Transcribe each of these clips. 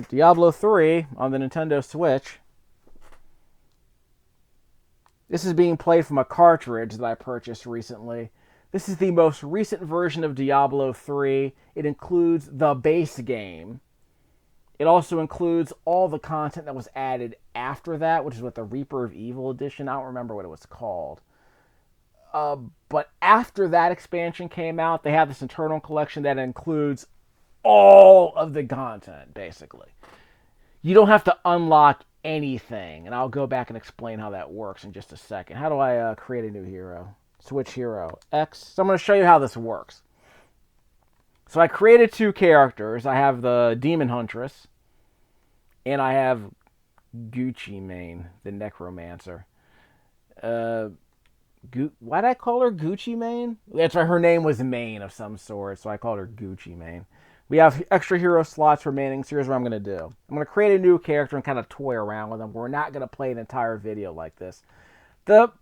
Diablo 3 on the Nintendo Switch. This is being played from a cartridge that I purchased recently. This is the most recent version of Diablo 3. It includes the base game. It also includes all the content that was added after that, which is what the Reaper of Evil edition. I don't remember what it was called. But after that expansion came out, they have this internal collection that includes all of the content, basically. You don't have to unlock anything, and I'll go back and explain how that works in just a second. How do I create a new hero? Switch hero. X. So I'm going to show you how this works. So I created 2 characters. I have the Demon Huntress, and I have Gucci Mane, the Necromancer. Why'd I call her Gucci Mane? That's right, her name was Mane of some sort, so I called her Gucci Mane. We have extra hero slots remaining, so here's what I'm going to do. I'm going to create a new character and kind of toy around with them. We're not going to play an entire video like this. The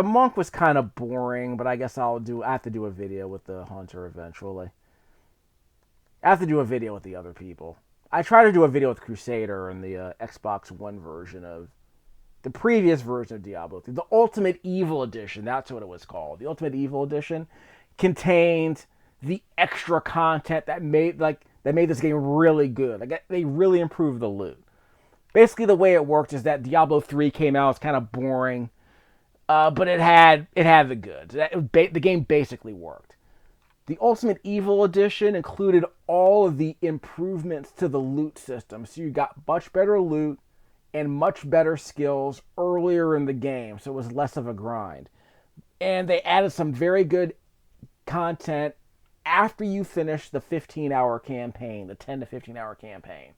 monk was kind of boring, but I guess I have to do a video with the hunter eventually. I have to do a video with the other people. I tried to do a video with Crusader and the Xbox One version of the previous version of Diablo 3. The Ultimate Evil Edition, that's what it was called. The Ultimate Evil Edition contained the extra content that made this game really good. Like, they really improved the loot. Basically, the way it worked is that Diablo 3 came out, it's kind of boring, but it had the goods. The game basically worked. The Ultimate Evil Edition included all of the improvements to the loot system, so you got much better loot and much better skills earlier in the game, so it was less of a grind. And they added some very good content after you finish the 15-hour campaign, the 10 to 15-hour campaign.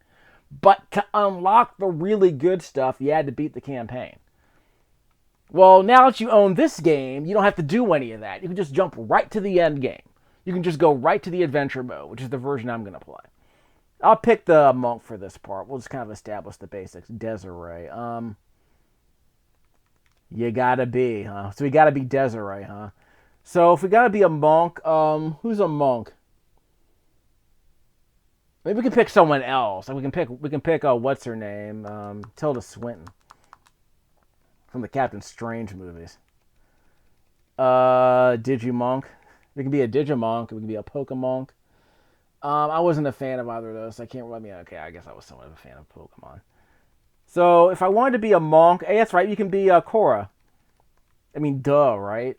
But to unlock the really good stuff, you had to beat the campaign. Well, now that you own this game, you don't have to do any of that. You can just jump right to the end game. You can just go right to the adventure mode, which is the version I'm going to play. I'll pick the monk for this part. We'll just kind of establish the basics. Desiree. You gotta be, huh? So we gotta be Desiree, huh? So if we gotta be a monk, who's a monk? Maybe we can pick someone else. Like we can pick what's her name? Tilda Swinton from the Captain Strange movies. Digimonk. We can be a Digimonk. We can be a Pokemonk. I wasn't a fan of either of those. So I can't really. Okay, I guess I was somewhat of a fan of Pokemon. So if I wanted to be a monk, hey, that's right. You can be Korra. I mean, duh, right?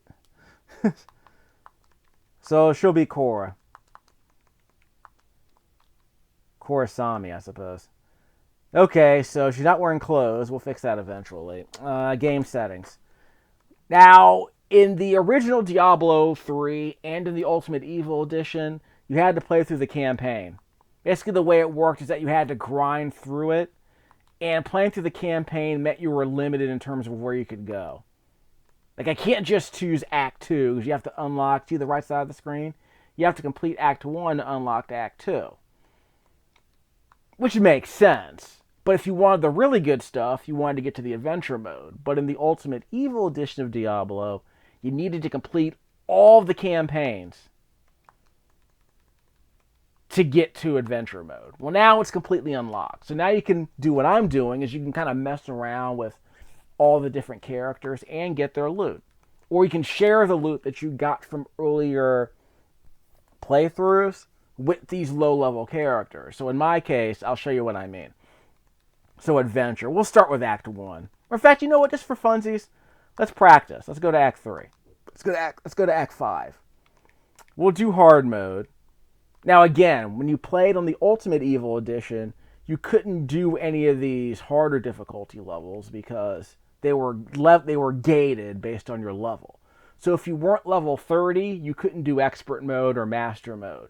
So she'll be Korra. Korrasami, I suppose. Okay, so she's not wearing clothes. We'll fix that eventually. Game settings. Now, in the original Diablo 3 and in the Ultimate Evil Edition, you had to play through the campaign. Basically, the way it worked is that you had to grind through it, and playing through the campaign meant you were limited in terms of where you could go. Like, I can't just choose Act 2, because you have to unlock, see the right side of the screen? You have to complete Act 1 to unlock Act 2. Which makes sense. But if you wanted the really good stuff, you wanted to get to the adventure mode. But in the Ultimate Evil Edition of Diablo, you needed to complete all of the campaigns to get to adventure mode. Well, now it's completely unlocked. So now you can do what I'm doing, is you can kind of mess around with all the different characters and get their loot. Or you can share the loot that you got from earlier playthroughs with these low-level characters. So in my case, I'll show you what I mean. So adventure. We'll start with Act 1. Or in fact, you know what? Just for funsies, let's practice. Let's go to Act 3. Let's go to Act 5. We'll do hard mode. Now again, when you played on the Ultimate Evil Edition, you couldn't do any of these harder difficulty levels because they were gated based on your level. So if you weren't level 30, you couldn't do expert mode or master mode,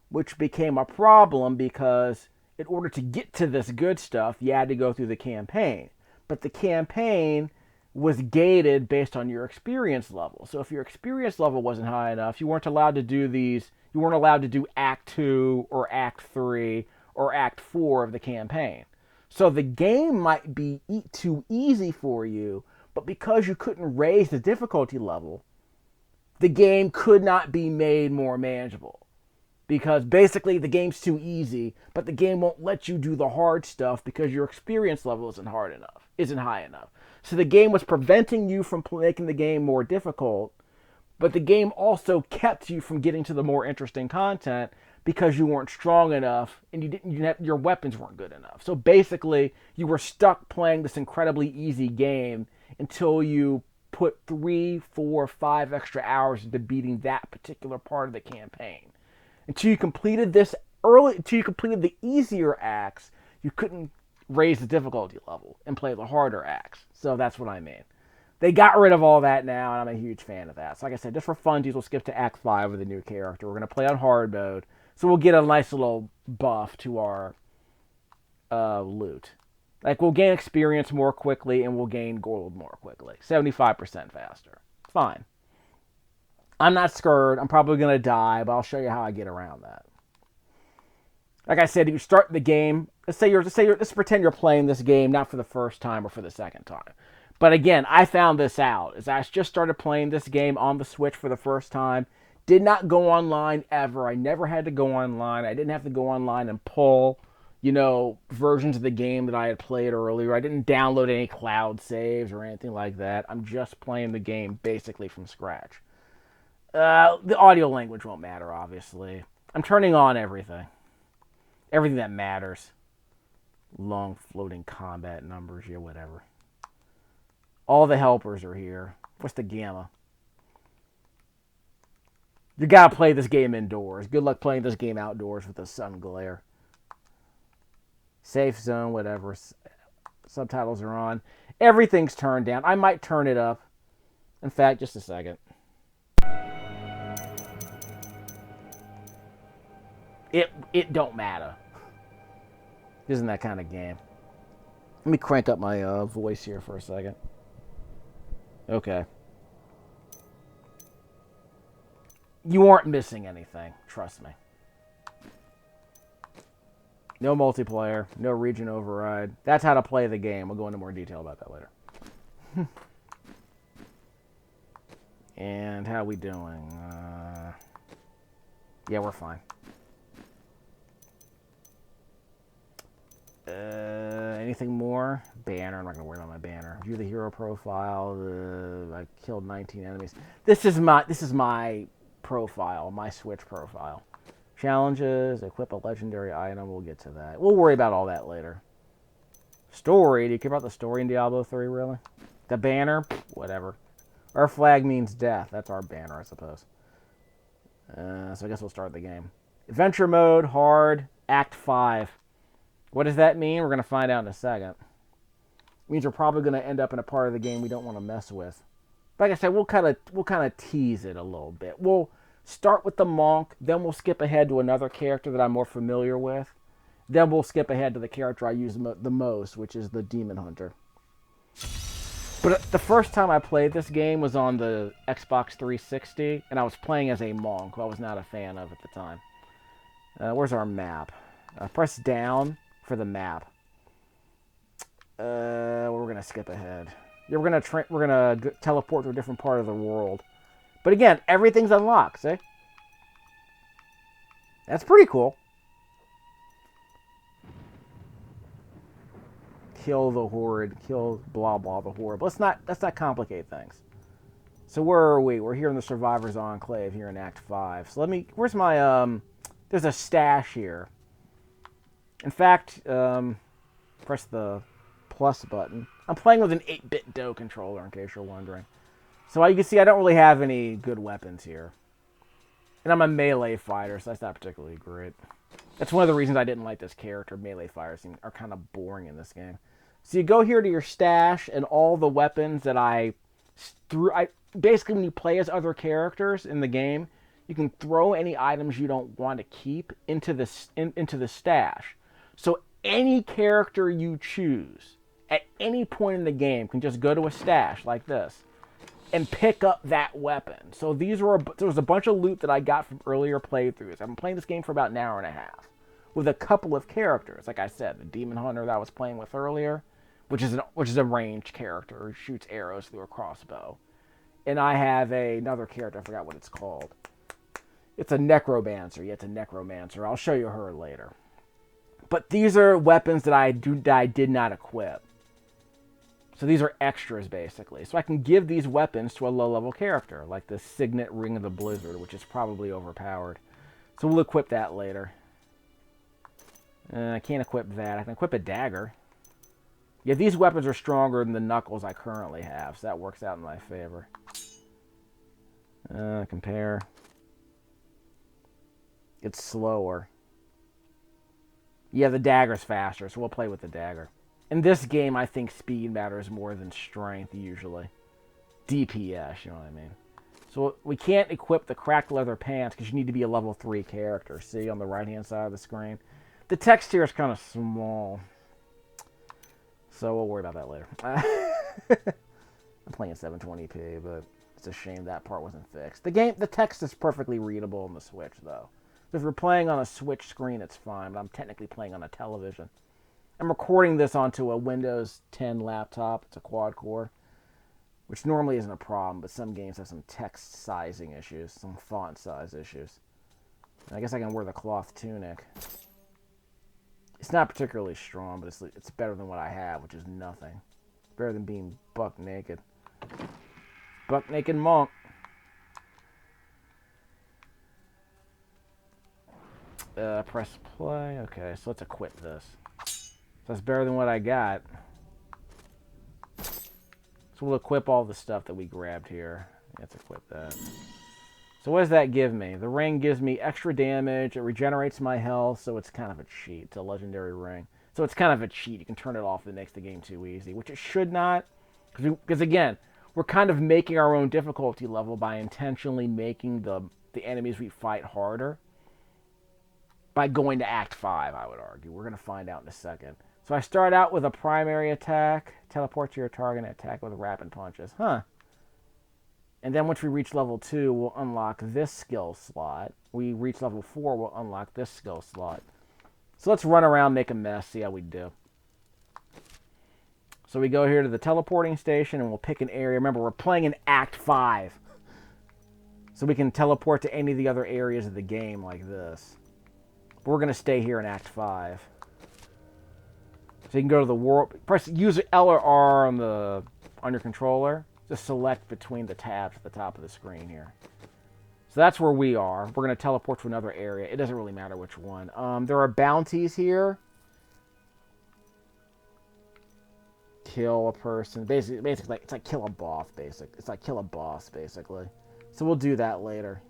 which became a problem because in order to get to this good stuff, you had to go through the campaign. But the campaign was gated based on your experience level. So if your experience level wasn't high enough, you weren't allowed to do these. You weren't allowed to do Act 2 or Act 3 or Act 4 of the campaign. So the game might be too easy for you, but because you couldn't raise the difficulty level, the game could not be made more manageable. because basically the game's too easy, but the game won't let you do the hard stuff because your experience level isn't high enough. So the game was preventing you from making the game more difficult, but the game also kept you from getting to the more interesting content because you weren't strong enough and your weapons weren't good enough. So basically, you were stuck playing this incredibly easy game until you put 3, 4, 5 extra hours into beating that particular part of the campaign. Until you completed the easier acts, you couldn't raise the difficulty level and play the harder acts. So that's what I mean. They got rid of all that now, and I'm a huge fan of that. So like I said, just for funsies, we'll skip to Act 5 with a new character. We're going to play on hard mode, so we'll get a nice little buff to our loot. Like, we'll gain experience more quickly, and we'll gain gold more quickly. 75% faster. Fine. I'm not scared. I'm probably going to die, but I'll show you how I get around that. Like I said, if you start the game, let's pretend you're playing this game not for the first time or for the second time. But again, I found this out as I just started playing this game on the Switch for the first time. Did not go online ever. I never had to go online. I didn't have to go online and pull, versions of the game that I had played earlier. I didn't download any cloud saves or anything like that. I'm just playing the game basically from scratch. The audio language won't matter, obviously. I'm turning on everything. Everything that matters. Long floating combat numbers, yeah, whatever. All the helpers are here. What's the gamma? You gotta play this game indoors. Good luck playing this game outdoors with the sun glare. Safe zone, whatever. Subtitles are on. Everything's turned down. I might turn it up. In fact, just a second. It don't matter. Isn't that kind of game? Let me crank up my voice here for a second. Okay. You aren't missing anything. Trust me. No multiplayer. No region override. That's how to play the game. We'll go into more detail about that later. And how we doing? Yeah, we're fine. Anything more? Banner. I'm not going to worry about my banner. View the hero profile. I killed 19 enemies. This is my profile, my Switch profile. Challenges. Equip a legendary item. We'll get to that. We'll worry about all that later. Story. Do you care about the story in Diablo 3, really? The banner? Whatever. Our flag means death. That's our banner, I suppose. So I guess we'll start the game. Adventure mode. Hard. Act 5. What does that mean? We're going to find out in a second. It means we're probably going to end up in a part of the game we don't want to mess with. Like I said, we'll kind of tease it a little bit. We'll start with the monk, then we'll skip ahead to another character that I'm more familiar with. Then we'll skip ahead to the character I use the most, which is the demon hunter. But the first time I played this game was on the Xbox 360, and I was playing as a monk, who I was not a fan of at the time. Where's our map? Press down for the map. We're gonna skip ahead. Yeah, we're gonna teleport to a different part of the world. But again, everything's unlocked. See? That's pretty cool. Kill the horde. Kill blah blah the horde. But let's not complicate things. So where are we? We're here in the Survivors Enclave here in Act 5. So where's my there's a stash here. In fact, press the plus button. I'm playing with an 8-bit DOE controller, in case you're wondering. So you can see I don't really have any good weapons here. And I'm a melee fighter, so that's not particularly great. That's one of the reasons I didn't like this character. Melee fighters are kind of boring in this game. So you go here to your stash, and all the weapons that I threw... basically, when you play as other characters in the game, you can throw any items you don't want to keep into the stash. So any character you choose at any point in the game can just go to a stash like this and pick up that weapon. So there was a bunch of loot that I got from earlier playthroughs. I've been playing this game for about an hour and a half with a couple of characters. Like I said, the demon hunter that I was playing with earlier, which is a ranged character who shoots arrows through a crossbow. And I have another character, I forgot what it's called. It's a necromancer. Yeah, it's a necromancer. I'll show you her later. But these are weapons that I did not equip. So these are extras, basically. So I can give these weapons to a low-level character, like the Signet Ring of the Blizzard, which is probably overpowered. So we'll equip that later. I can't equip that. I can equip a dagger. Yeah, these weapons are stronger than the knuckles I currently have, so that works out in my favor. Compare. It's slower. Yeah, the dagger's faster, so we'll play with the dagger. In this game, I think speed matters more than strength, usually. DPS, you know what I mean? So we can't equip the cracked leather pants because you need to be a level 3 character. See on the right-hand side of the screen? The text here is kind of small. So we'll worry about that later. I'm playing 720p, but it's a shame that part wasn't fixed. The text is perfectly readable on the Switch, though. If we're playing on a Switch screen, it's fine, but I'm technically playing on a television. I'm recording this onto a Windows 10 laptop. It's a quad-core, which normally isn't a problem, but some games have some text sizing issues, some font size issues. I guess I can wear the cloth tunic. It's not particularly strong, but it's better than what I have, which is nothing. Better than being buck naked. Buck naked monk. Press play. Okay, so let's equip this. So that's better than what I got. So we'll equip all the stuff that we grabbed here. Let's equip that. So what does that give me? The ring gives me extra damage. It regenerates my health, so it's kind of a cheat. It's a legendary ring. So it's kind of a cheat. You can turn it off if it makes the game too easy, which it should not. Because again, we're kind of making our own difficulty level by intentionally making the enemies we fight harder. By going to Act 5, I would argue. We're going to find out in a second. So I start out with a primary attack. Teleport to your target and attack with rapid punches. Huh. And then once we reach level 2, we'll unlock this skill slot. We reach level 4, we'll unlock this skill slot. So let's run around, make a mess, see how we do. So we go here to the teleporting station, and we'll pick an area. Remember, we're playing in Act 5. So we can teleport to any of the other areas of the game like this. But we're going to stay here in Act 5. So you can go to the world. Use L or R on your controller. Just select between the tabs at the top of the screen here. So that's where we are. We're going to teleport to another area. It doesn't really matter which one. There are bounties here. Kill a person. Basically, it's like kill a boss, It's like kill a boss, basically. So we'll do that later.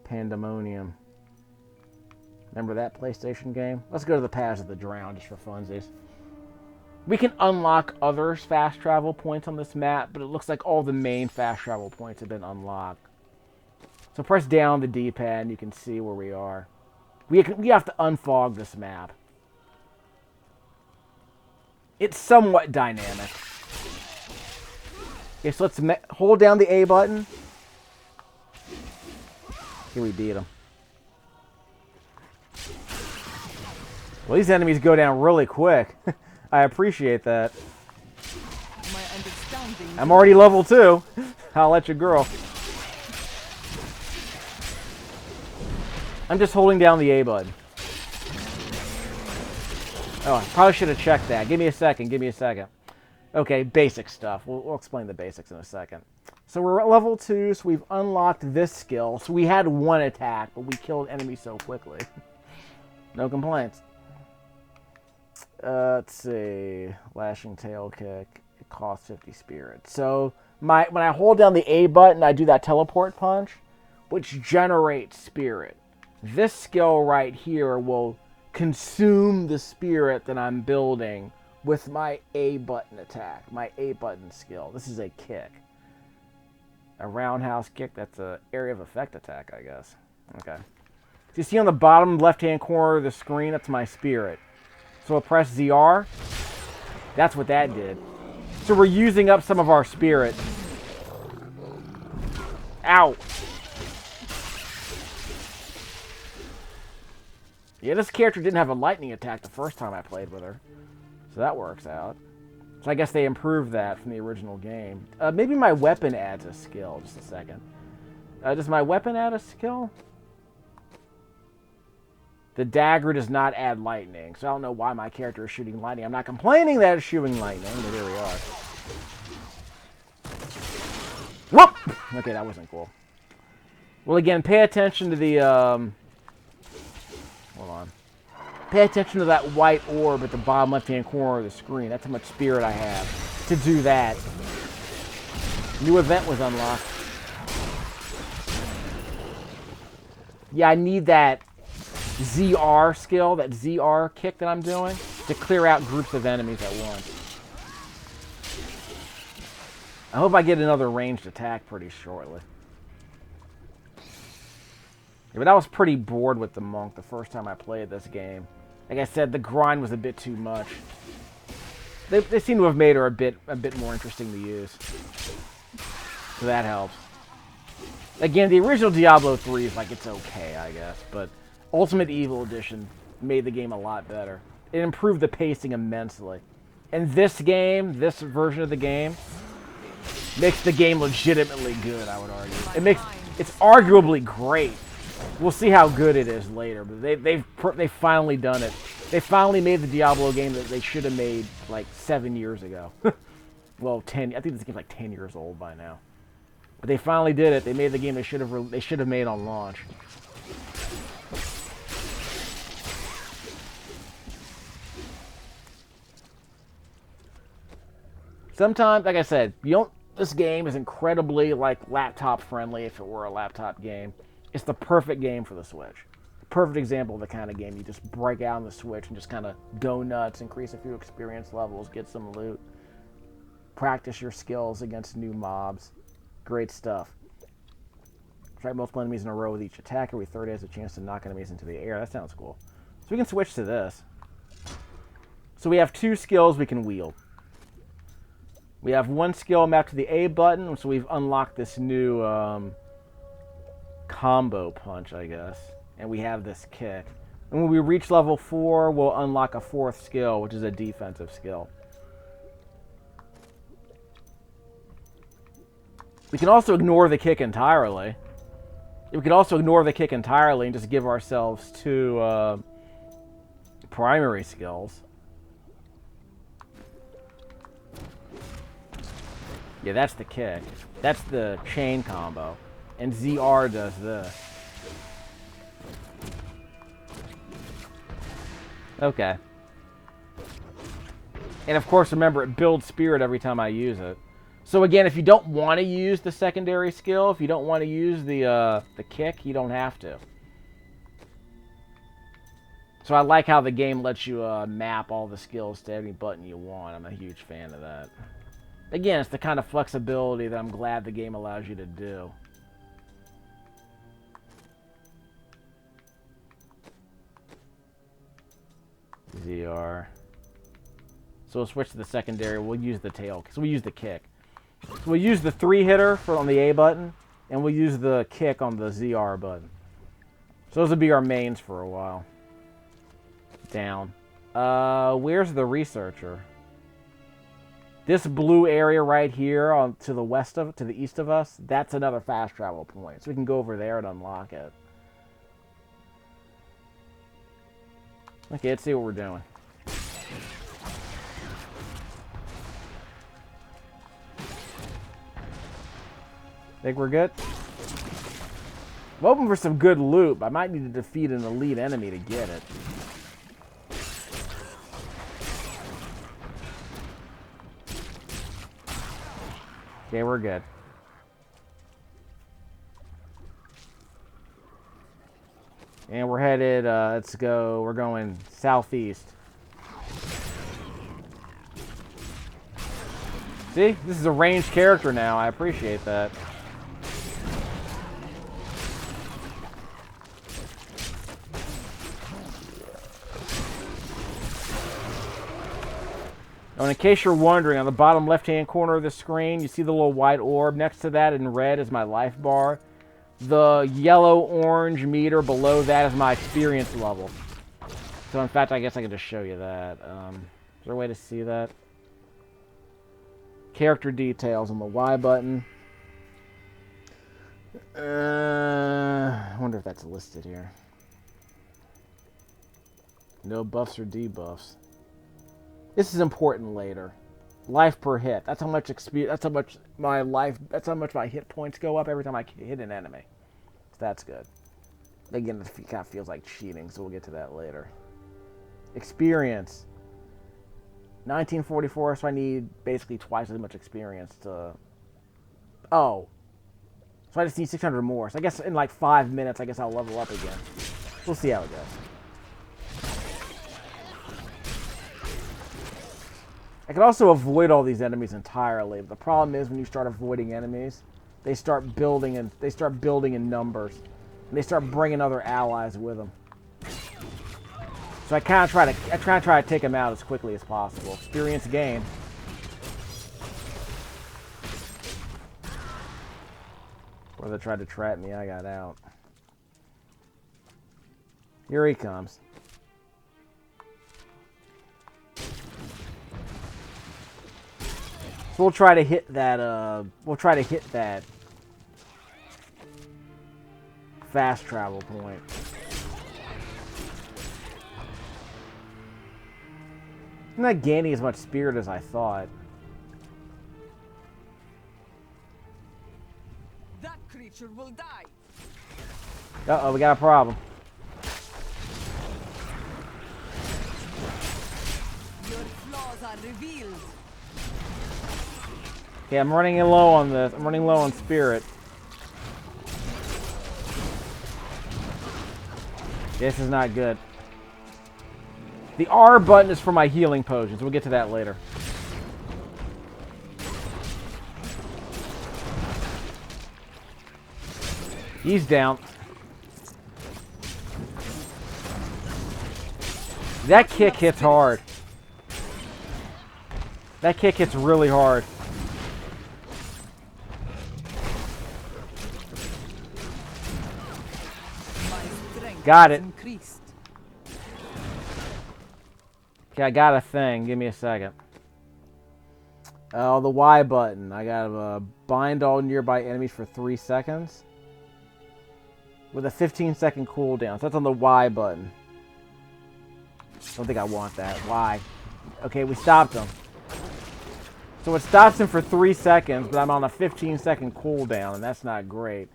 Pandemonium. Remember that PlayStation game? Let's go to the Paths of the Drowned just for funsies. We can unlock other fast travel points on this map, but it looks like all the main fast travel points have been unlocked. So press down the D-pad and you can see where we are. We have to unfog this map. It's somewhat dynamic. Okay, so let's hold down the A button. Here we beat him. Well, these enemies go down really quick. I appreciate that. I'm already level 2. I'll let you girl. I'm just holding down the A button. Oh, I probably should have checked that. Give me a second. Okay, basic stuff. We'll explain the basics in a second. So we're at level 2, so we've unlocked this skill. So we had one attack, but we killed enemies so quickly. No complaints. Let's see. Lashing tail kick. It costs 50 spirit. So when I hold down the A button, I do that teleport punch, which generates spirit. This skill right here will consume the spirit that I'm building with my A button attack, my A button skill. This is a kick. A roundhouse kick, that's an area of effect attack, I guess. Okay. So you see on the bottom left-hand corner of the screen, that's my spirit. So I'll press ZR. That's what that did. So we're using up some of our spirit. Ow. Yeah, this character didn't have a lightning attack the first time I played with her. So that works out. So I guess they improved that from the original game. Maybe my weapon adds a skill. Just a second. Does my weapon add a skill? The dagger does not add lightning, so I don't know why my character is shooting lightning. I'm not complaining that it's shooting lightning, but here we are. Whoop! Okay, that wasn't cool. Well, again, pay attention to the, hold on. Pay attention to that white orb at the bottom left-hand corner of the screen. That's how much spirit I have to do that. New event was unlocked. Yeah, I need that ZR skill, that ZR kick that I'm doing, to clear out groups of enemies at once. I hope I get another ranged attack pretty shortly. Yeah, but I was pretty bored with the monk the first time I played this game. Like I said, the grind was a bit too much. They seem to have made her a bit more interesting to use. So that helps. Again, the original Diablo 3 is like, it's okay, I guess, but Ultimate Evil Edition made the game a lot better. It improved the pacing immensely. And this game, this version of the game, makes the game legitimately good, I would argue. It's arguably great. We'll see how good it is later, but they've finally done it. They finally made the Diablo game that they should have made like 7 years ago. Well, 10. I think this game's like 10 years old by now. But they finally did it. They made the game they should have made on launch. Sometimes, like I said, this game is incredibly like laptop friendly if it were a laptop game. It's the perfect game for the Switch. Perfect example of the kind of game you just break out on the Switch and just kind of go nuts, increase a few experience levels, get some loot, practice your skills against new mobs. Great stuff. Strike multiple enemies in a row with each attack. Every third has a chance to knock enemies into the air. That sounds cool. So we can switch to this. So we have 2 skills we can wield. We have 1 skill mapped to the A button, so we've unlocked this new combo punch, I guess. And we have this kick. And when we reach level 4, we'll unlock a 4th skill, which is a defensive skill. We can also ignore the kick entirely. We could also ignore the kick entirely and just give ourselves 2 primary skills. Yeah, that's the kick. That's the chain combo. And ZR does this. Okay. And of course, remember, it builds spirit every time I use it. So again, if you don't want to use the secondary skill, if you don't want to use the kick, you don't have to. So I like how the game lets you map all the skills to any button you want. I'm a huge fan of that. Again, it's the kind of flexibility that I'm glad the game allows you to do. ZR. So we'll switch to the secondary. We'll use the tail. So we'll use the kick. So we'll use the 3-hitter on the A button, and we'll use the kick on the ZR button. So those will be our mains for a while. Down. Where's the researcher? This blue area right here to the east of us, that's another fast travel point. So we can go over there and unlock it. Okay, let's see what we're doing. Think we're good? I'm hoping for some good loot, but I might need to defeat an elite enemy to get it. Okay, we're good. And we're headed, we're going southeast. See? This is a ranged character now. I appreciate that. And in case you're wondering, on the bottom left-hand corner of the screen, you see the little white orb. Next to that in red is my life bar. The yellow-orange meter below that is my experience level. So, in fact, I guess I can just show you that. Is there a way to see that? Character details on the Y button. I wonder if that's listed here. No buffs or debuffs. This is important later. Life per hit. That's how much experience. That's how much my life. That's how much my hit points go up every time I hit an enemy. So that's good. Again, it kind of feels like cheating, so we'll get to that later. Experience. 1944, so I need basically twice as much experience to... Oh. So I just need 600 more. So I guess in like 5 minutes, I guess I'll level up again. We'll see how it goes. I could also avoid all these enemies entirely, but the problem is when you start avoiding enemies, they start building in numbers. And they start bringing other allies with them. So I kind of try to take them out as quickly as possible. Experience gain. Or they tried to trap me, I got out. Here he comes. So we'll try to hit that, fast travel point. I'm not gaining as much spirit as I thought. That creature will die. Uh-oh, we got a problem. Your flaws are revealed. Okay, I'm running low on this. I'm running low on spirit. This is not good. The R button is for my healing potions. We'll get to that later. He's down. That kick hits hard. That kick hits really hard. Got it. Okay, I got a thing. Give me a second. Oh, the Y button. I gotta bind all nearby enemies for 3 seconds. With a 15-second cooldown. So that's on the Y button. Don't think I want that. Y. Okay, we stopped him. So it stops him for 3 seconds, but I'm on a 15-second cooldown, and that's not great.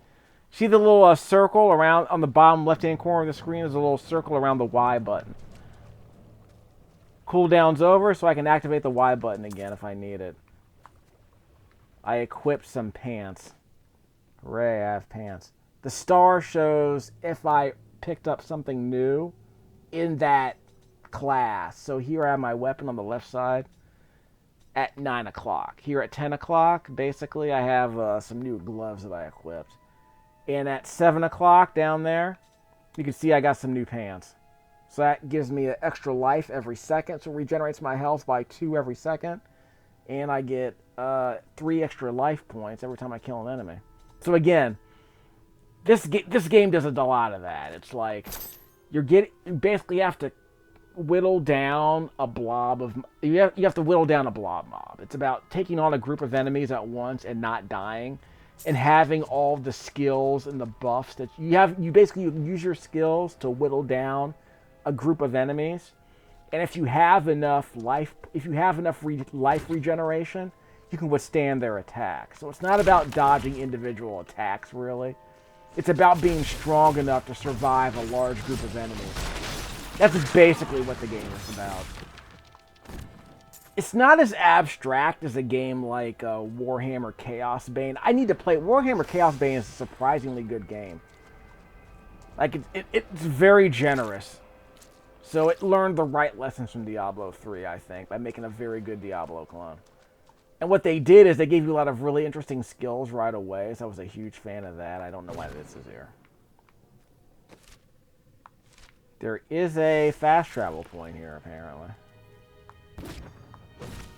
See the little circle around on the bottom left-hand corner of the screen? There's a little circle around the Y button. Cooldown's over, so I can activate the Y button again if I need it. I equipped some pants. Hooray, I have pants. The star shows if I picked up something new in that class. So here I have my weapon on the left side at 9 o'clock. Here at 10 o'clock, basically, I have some new gloves that I equipped. And at 7 o'clock down there, you can see I got some new pants. So that gives me an extra life every second. So it regenerates my health by 2 every second. And I get 3 extra life points every time I kill an enemy. So again, this game does a lot of that. It's like you basically have to whittle down a blob of... You have to whittle down a blob mob. It's about taking on a group of enemies at once and not dying. And having all the skills and the buffs that you have. You basically use your skills to whittle down a group of enemies. And if you have enough life... If you have enough life regeneration, you can withstand their attacks. So it's not about dodging individual attacks, really. It's about being strong enough to survive a large group of enemies. That's basically what the game is about. It's not as abstract as a game like Warhammer Chaos Bane. I need to play... Warhammer Chaos Bane is a surprisingly good game. Like, it's very generous. So it learned the right lessons from Diablo 3, I think, by making a very good Diablo clone. And what they did is they gave you a lot of really interesting skills right away, so I was a huge fan of that. I don't know why this is here. There is a fast travel point here, apparently.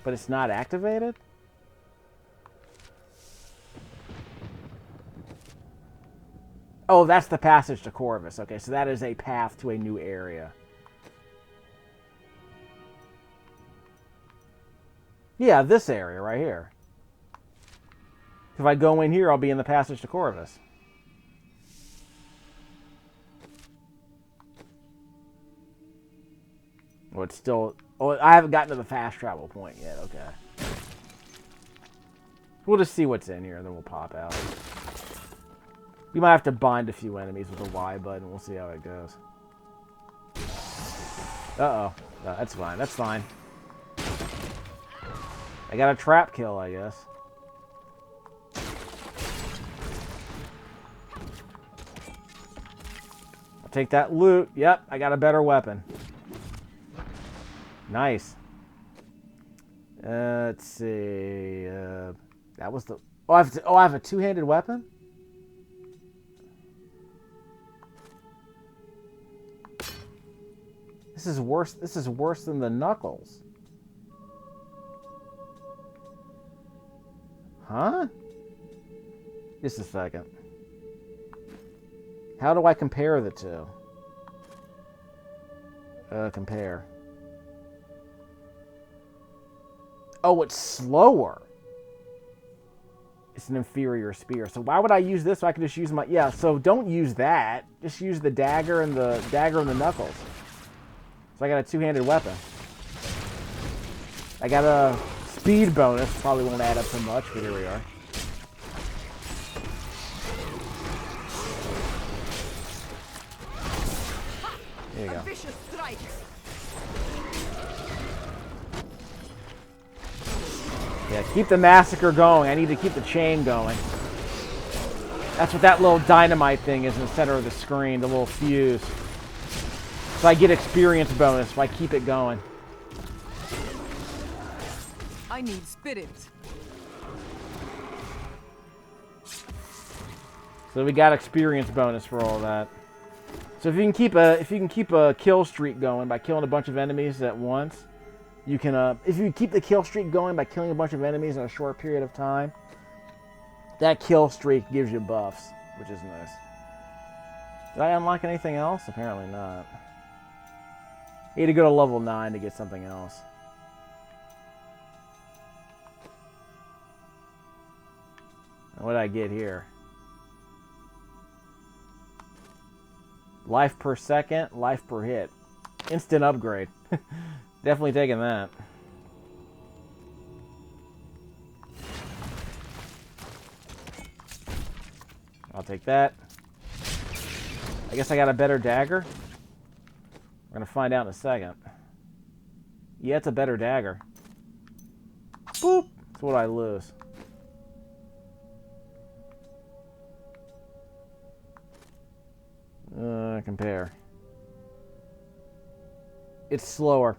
But it's not activated? Oh, that's the passage to Corvus. Okay, so that is a path to a new area. Yeah, this area right here. If I go in here, I'll be in the passage to Corvus. Well, it's still... Oh, I haven't gotten to the fast travel point yet. Okay. We'll just see what's in here, and then we'll pop out. We might have to bind a few enemies with a Y button. We'll see how it goes. Uh-oh. No, that's fine. That's fine. I got a trap kill, I guess. I'll take that loot. Yep, I got a better weapon. Nice. Let's see. That was the... Oh, I have a two-handed weapon? This is worse. This is worse than the Knuckles. Huh? Just a second. How do I compare the two? Compare. Oh, it's slower. It's an inferior spear. So why would I use this? So I can just use my... Yeah, so don't use that. Just use the dagger and the Knuckles. So I got a two-handed weapon. I got a speed bonus. Probably won't add up so much, but here we are. There you go. Vicious strike. Yeah, keep the massacre going. I need to keep the chain going. That's what that little dynamite thing is in the center of the screen, the little fuse. So I get experience bonus if I keep it going. I need spirit. So we got experience bonus for all that. So if you can keep a kill streak going by killing a bunch of enemies at once, you can if you keep the kill streak going by killing a bunch of enemies in a short period of time, that kill streak gives you buffs, which is nice. Did I unlock anything else? Apparently not. You need to go to level 9 to get something else. What did I get here? Life per second, life per hit. Instant upgrade. Definitely taking that. I'll take that. I guess I got a better dagger. We're going to find out in a second. Yeah, it's a better dagger. Boop! That's what I lose. Compare. It's slower.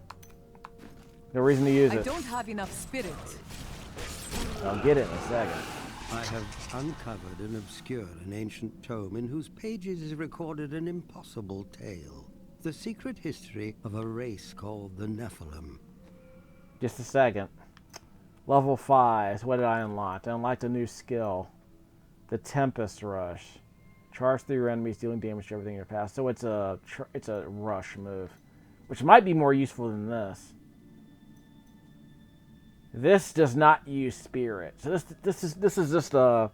No reason to use it. I don't have enough spirit. I'll get it in a second. I have uncovered and obscured an ancient tome in whose pages is recorded an impossible tale. The secret history of a race called the Nephilim. Just a second. Level 5. What did I unlock? I unlocked a new skill. The Tempest Rush. Charge through your enemies, dealing damage to everything in your path. So it's a rush move, which might be more useful than this. This does not use spirit. So this is just a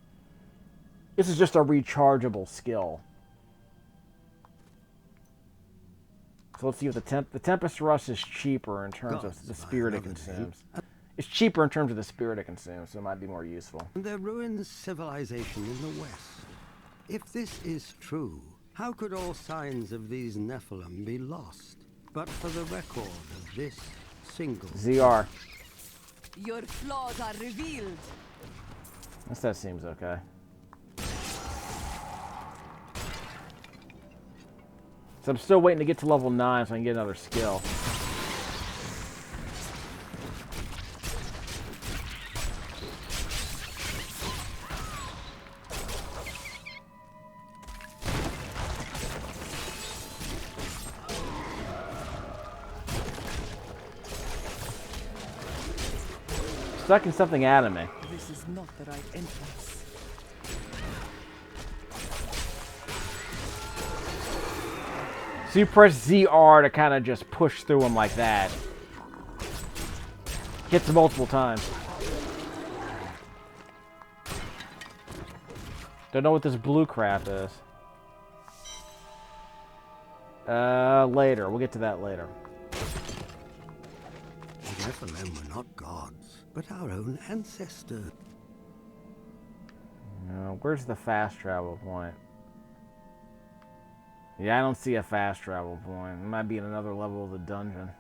rechargeable skill. So let's see what the Tempest Rush is cheaper in terms of the spirit it consumes. It's cheaper in terms of the spirit it consumes, so it might be more useful. There ruins civilization in the West. If this is true, how could all signs of these Nephilim be lost? But for the record of this single... ZR. Your flaws are revealed. Guess that seems okay. So I'm still waiting to get to level 9 so I can get another skill. Stuck in something anime. This is not the right entrance. So you press ZR to kind of just push through them like that. Hits multiple times. Don't know what this blue crap is. Later. We'll get to that later. The Nephilim were not gods, but our own ancestors. Where's the fast travel point? Yeah, I don't see a fast travel point. It might be in another level of the dungeon.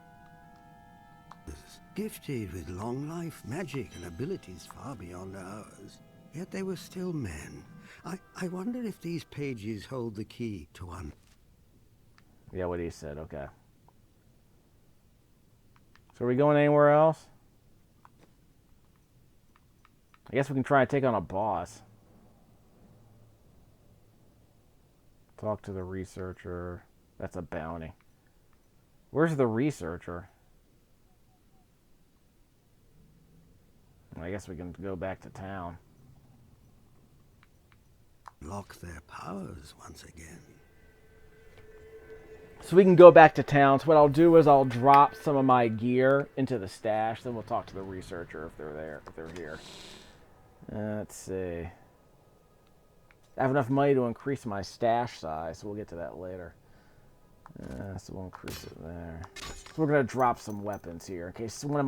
Gifted with long life, magic, and abilities far beyond ours. Yet they were still men. I wonder if these pages hold the key to Yeah, what he said, okay. So are we going anywhere else? I guess we can try and take on a boss. Talk to the researcher. That's a bounty. Where's the researcher? I guess we can go back to town. Lock their powers once again. So we can go back to town. So what I'll do is I'll drop some of my gear into the stash. Then we'll talk to the researcher if they're there, if they're here. Let's see. I have enough money to increase my stash size, so we'll get to that later. So we'll increase it there. So we're gonna drop some weapons here in case one of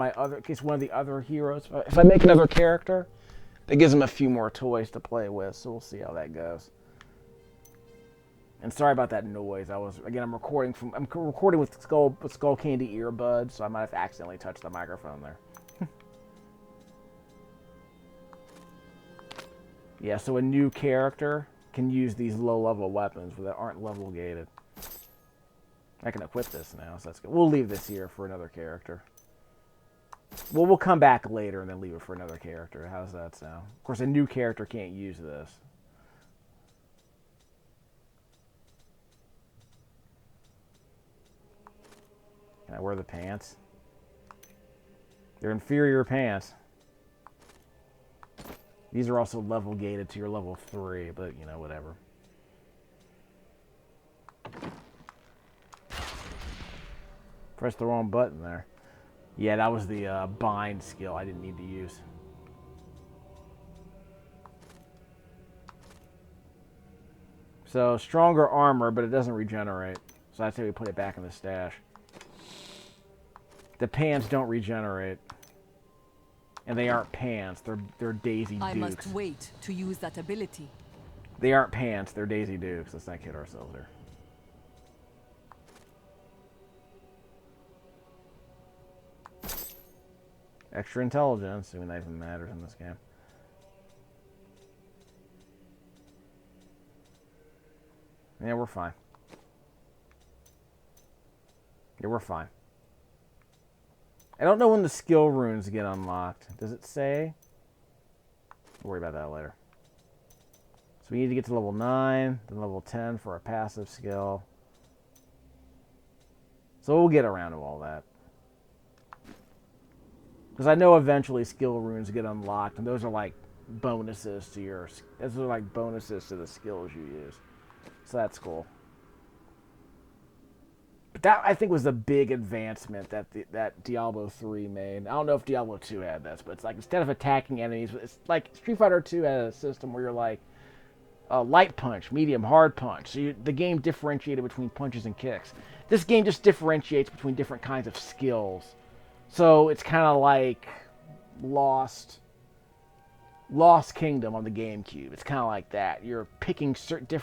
the other heroes. If I make another character, that gives them a few more toys to play with. So we'll see how that goes. And sorry about that noise. I'm recording with Skull Candy earbuds, so I might have accidentally touched the microphone there. Yeah, so a new character can use these low-level weapons that aren't level-gated. I can equip this now, so that's good. We'll leave this here for another character. Well, we'll come back later and then leave it for another character. How's that sound? Of course, a new character can't use this. Can I wear the pants? They're inferior pants. These are also level gated to your level 3, but you know, whatever. Press the wrong button there. Yeah, that was the bind skill I didn't need to use. So, stronger armor, but it doesn't regenerate. So that's how we put it back in the stash. The pants don't regenerate. And they aren't pants, they're Daisy Dukes. I must wait to use that ability. They aren't pants, they're Daisy Dukes. Let's not kid ourselves here. Extra intelligence, I mean that even matters in this game. Yeah, we're fine. Yeah, we're fine. I don't know when the skill runes get unlocked. Does it say? We'll worry about that later. So we need to get to level 9, then level 10 for a passive skill. So we'll get around to all that. Because I know eventually skill runes get unlocked, and those are like bonuses to the skills you use. So that's cool. But that, I think, was a big advancement that Diablo 3 made. I don't know if Diablo 2 had this, but it's like instead of attacking enemies, it's like Street Fighter 2 had a system where you're like light punch, medium, hard punch. So the game differentiated between punches and kicks. This game just differentiates between different kinds of skills. So it's kind of like Lost Kingdom on the GameCube. It's kind of like that. You're picking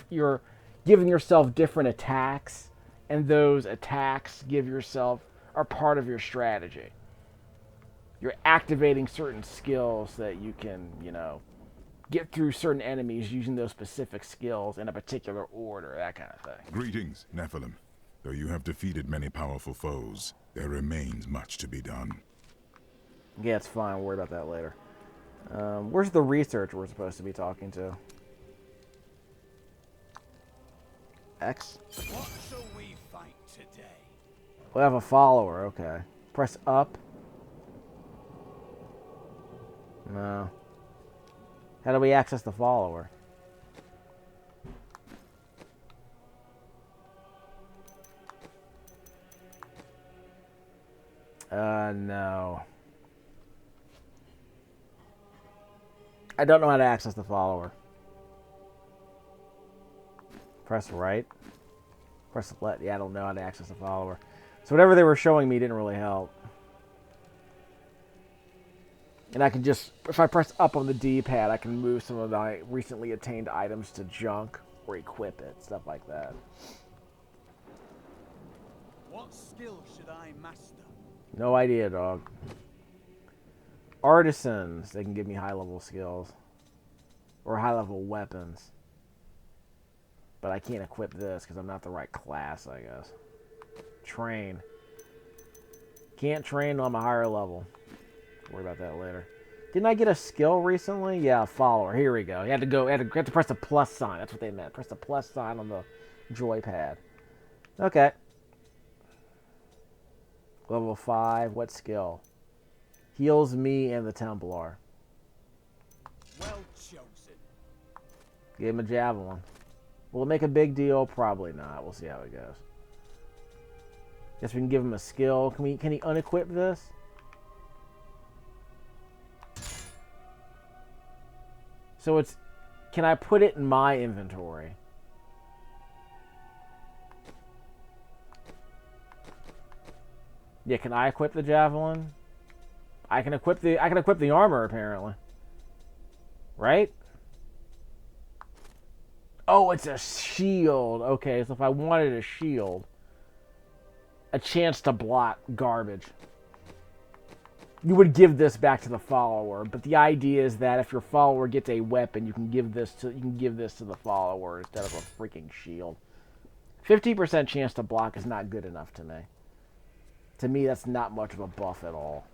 you're giving yourself different attacks. And those attacks are part of your strategy. You're activating certain skills that you can, get through certain enemies using those specific skills in a particular order, that kind of thing. Greetings, Nephilim. Though you have defeated many powerful foes, there remains much to be done. Yeah, it's fine. We'll worry about that later. Where's the researcher we're supposed to be talking to? X? What shall we fight today? We have a follower, okay. Press up. No. How do we access the follower? No. I don't know how to access the follower. Press right. Press left. Yeah, I don't know how to access the follower. So whatever they were showing me didn't really help. And I can just, if I press up on the D-pad, I can move some of my recently attained items to junk or equip it, stuff like that. What skill should I master? No idea, dog. Artisans, they can give me high-level skills. Or high-level weapons. But I can't equip this because I'm not the right class, I guess. Train. Can't train until I'm a higher level. Worry about that later. Didn't I get a skill recently? Yeah, follower. Here we go. You had to press the plus sign. That's what they meant. Press the plus sign on the joypad. Okay. Level 5. What skill? Heals me and the Templar. Well chosen. Gave him a javelin. Will it make a big deal? Probably not. We'll see how it goes. Guess we can give him a skill. Can he unequip this? So it's, can I put it in my inventory? Yeah, can I equip the javelin? I can equip the armor apparently. Right? Oh, it's a shield. Okay, so if I wanted a shield, a chance to block garbage, you would give this back to the follower. But the idea is that if your follower gets a weapon, you can give this to the follower instead of a freaking shield. 50% chance to block is not good enough to me. To me, that's not much of a buff at all.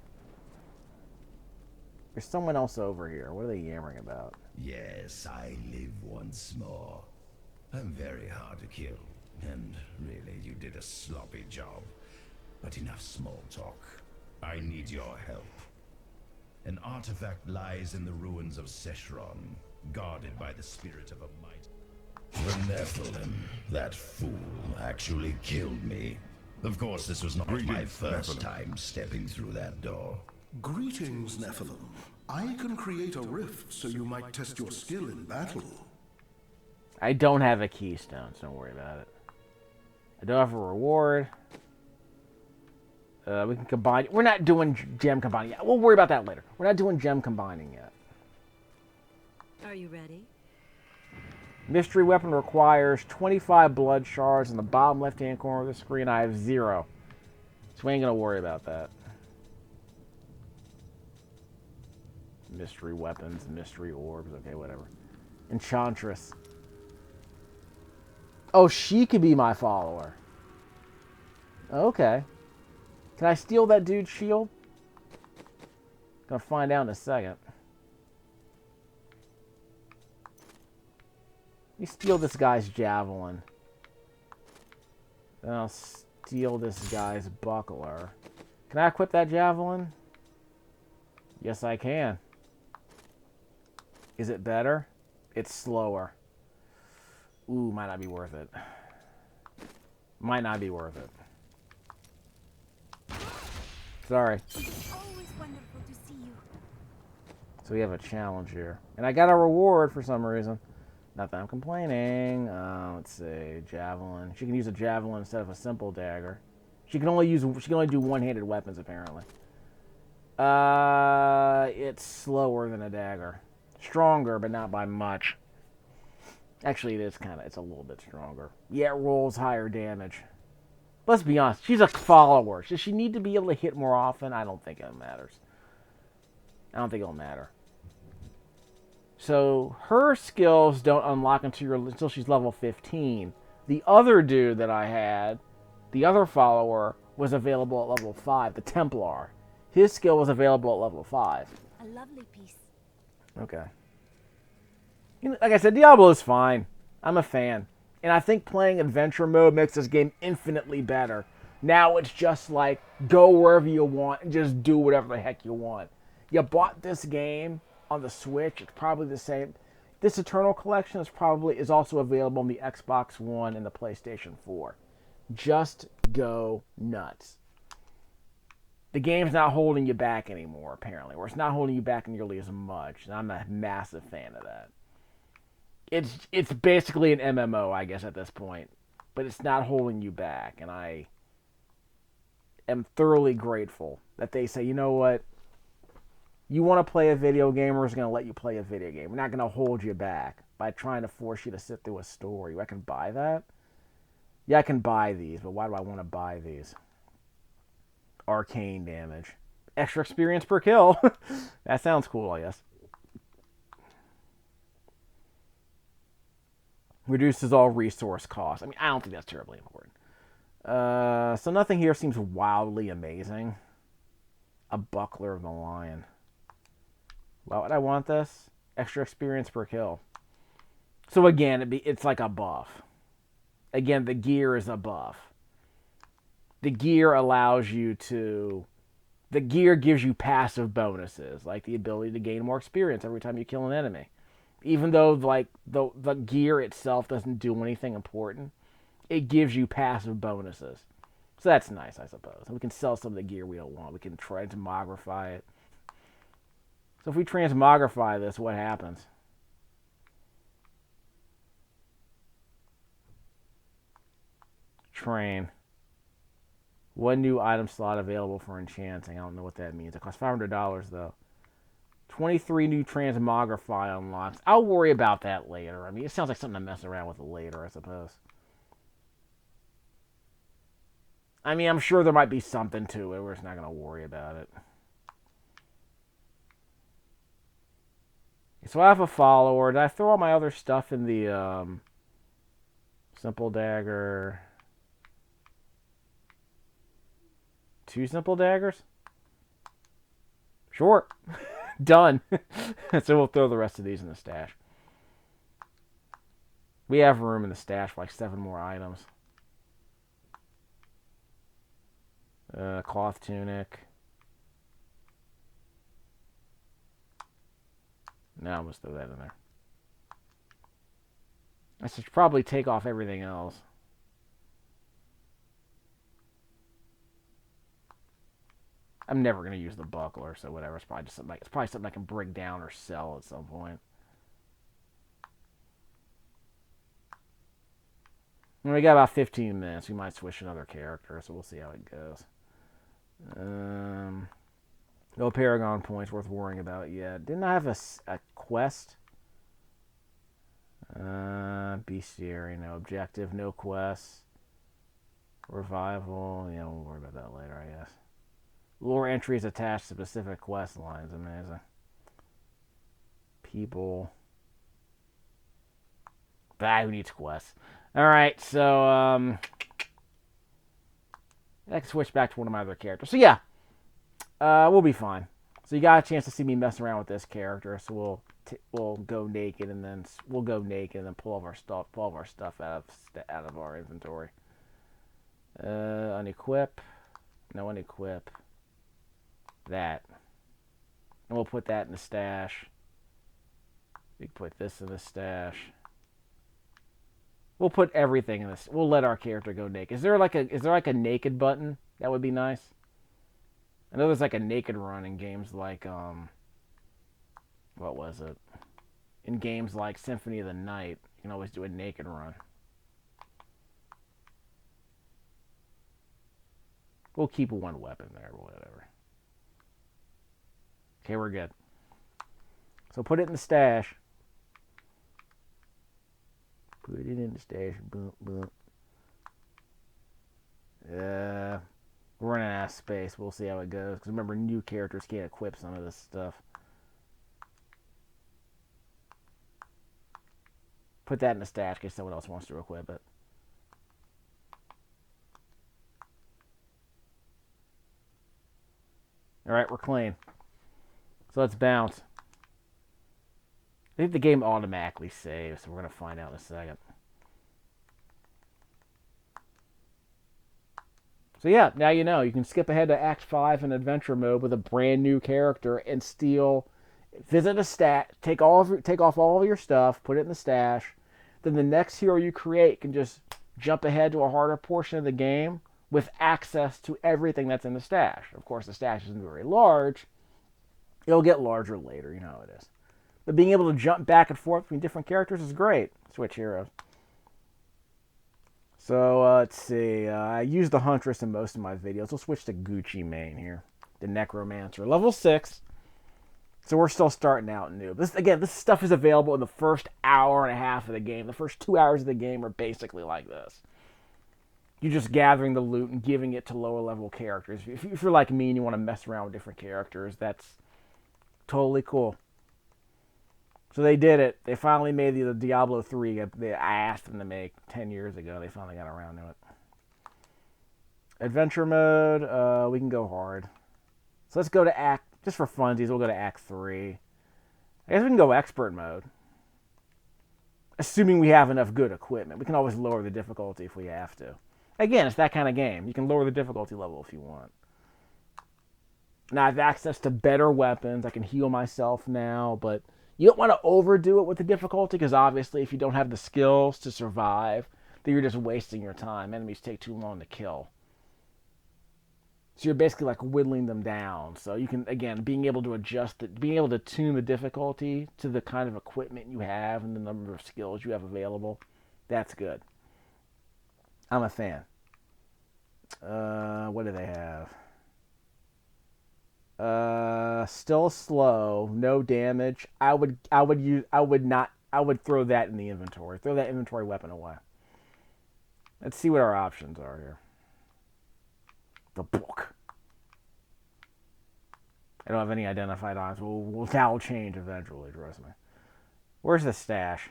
There's someone else over here. What are they yammering about? Yes, I live once more. I'm very hard to kill, and really, you did a sloppy job. But enough small talk. I need your help. An artifact lies in the ruins of Seshron, guarded by the spirit of a might. The Nephilim, that fool, actually killed me. Of course, this was not my Greetings, first Nephilim. time stepping through that door. Greetings, Nephilim. I can create a rift so you might test your skill in battle. I don't have a keystone, so don't worry about it. I don't have a reward. We can combine. We're not doing gem combining yet. We'll worry about that later. We're not doing gem combining yet. Are you ready? Mystery weapon requires 25 blood shards in the bottom left-hand corner of the screen. I have 0. So we ain't gonna worry about that. Mystery weapons, mystery orbs. Okay, whatever. Enchantress. Oh, she could be my follower. Okay. Can I steal that dude's shield? Gonna find out in a second. Let me steal this guy's javelin. Then I'll steal this guy's buckler. Can I equip that javelin? Yes, I can. Is it better? It's slower. Ooh, might not be worth it. Might not be worth it. Sorry. Always wonderful to see you. So we have a challenge here. And I got a reward for some reason. Not that I'm complaining. Let's see. Javelin. She can use a javelin instead of a simple dagger. She can only do one-handed weapons, apparently. It's slower than a dagger. Stronger, but not by much. Actually, it's a little bit stronger. Yeah, it rolls higher damage. Let's be honest, she's a follower. Does she need to be able to hit more often? I don't think it matters. I don't think it'll matter. So, her skills don't unlock until she's level 15. The other dude that I had, the other follower, was available at level 5, the Templar. His skill was available at level 5. A lovely piece. Okay. Like I said, Diablo is fine. I'm a fan. And I think playing adventure mode makes this game infinitely better. Now it's just like, go wherever you want and just do whatever the heck you want. You bought this game on the Switch, it's probably the same. This Eternal Collection is also available on the Xbox One and the PlayStation 4. Just go nuts. The game's not holding you back anymore, apparently. Or it's not holding you back nearly as much. And I'm a massive fan of that. It's basically an MMO, I guess, at this point. But it's not holding you back. And I am thoroughly grateful that they say, you know what? You want to play a video game, we're just going to let you play a video game. We're not going to hold you back by trying to force you to sit through a story. I can buy that? Yeah, I can buy these, but why do I want to buy these? Arcane damage. Extra experience per kill. That sounds cool, I guess. Reduces all resource costs. I mean, I don't think that's terribly important. So nothing here seems wildly amazing. A Buckler of the Lion. Why would I want this? Extra experience per kill. So again, it's like a buff. Again, the gear is a buff. The gear allows you to... The gear gives you passive bonuses, like the ability to gain more experience every time you kill an enemy. Even though like the gear itself doesn't do anything important, it gives you passive bonuses. So that's nice, I suppose. And we can sell some of the gear we don't want. We can transmogrify it. So if we transmogrify this, what happens? Train. One new item slot available for enchanting. I don't know what that means. It costs $500 though. 23 new transmogrify unlocks. I'll worry about that later. I mean, it sounds like something to mess around with later, I suppose. I mean, I'm sure there might be something to it. We're just not going to worry about it. So I have a follower. Did I throw all my other stuff in the simple dagger? 2 simple daggers? Sure. Done. So we'll throw the rest of these in the stash. We have room in the stash for like 7 more items. Cloth tunic. Now I'm just throw that in there. I should probably take off everything else. I'm never going to use the buckler, so whatever. It's probably just something I can break down or sell at some point. And we got about 15 minutes. We might switch another character, so we'll see how it goes. No Paragon points worth worrying about yet. Didn't I have a quest? Bestiary, no objective, no quest. Revival, yeah, we'll worry about that later, I guess. Lore entries attached to specific quest lines. Amazing. People. Who needs quests? Alright, so, I can switch back to one of my other characters. So, yeah. We'll be fine. So, you got a chance to see me mess around with this character. So, we'll go naked and then pull all of our stuff out of our inventory. Unequip. No, unequip. That. And we'll put that in the stash. We can put this in the stash. We'll put everything in this. We'll let our character go naked. Is there like a naked button? That would be nice. I know there's like a naked run in games like what was it? In games like Symphony of the Night, you can always do a naked run. We'll keep one weapon there, whatever. Okay, we're good. So put it in the stash. Put it in the stash. Boom, boom. We're running out of space. We'll see how it goes. Because remember, new characters can't equip some of this stuff. Put that in the stash in case someone else wants to equip it. Alright, we're clean. So let's bounce. I think the game automatically saves, so we're going to find out in a second. So yeah, now you know. You can skip ahead to Act 5 in Adventure Mode with a brand new character and visit a stat, take off all of your stuff, put it in the stash. Then the next hero you create can just jump ahead to a harder portion of the game with access to everything that's in the stash. Of course, the stash isn't very large. It'll get larger later, you know how it is. But being able to jump back and forth between different characters is great. Switch heroes. So, let's see. I use the Huntress in most of my videos. We'll switch to Gucci Mane here. The Necromancer. Level 6. So we're still starting out new. This stuff is available in the first hour and a half of the game. The first 2 hours of the game are basically like this. You're just gathering the loot and giving it to lower level characters. If you're like me and you want to mess around with different characters, that's totally cool. So they did it. They finally made the Diablo 3. I asked them to make 10 years ago. They finally got around to it. Adventure mode, we can go hard. So let's go to Act, just for funsies, we'll go to Act 3. I guess we can go expert mode. Assuming we have enough good equipment. We can always lower the difficulty if we have to. Again, it's that kind of game. You can lower the difficulty level if you want. Now I have access to better weapons. I can heal myself now, but you don't want to overdo it with the difficulty, because obviously if you don't have the skills to survive, then you're just wasting your time. Enemies take too long to kill. So you're basically like whittling them down. So you can, again, being able to adjust it, being able to tune the difficulty to the kind of equipment you have and the number of skills you have available, that's good. I'm a fan. What do they have? Still slow, no damage. I would throw that in the inventory. Throw that inventory weapon away. Let's see what our options are here. The book. I don't have any identified items. That'll change eventually, trust me. Where's the stash?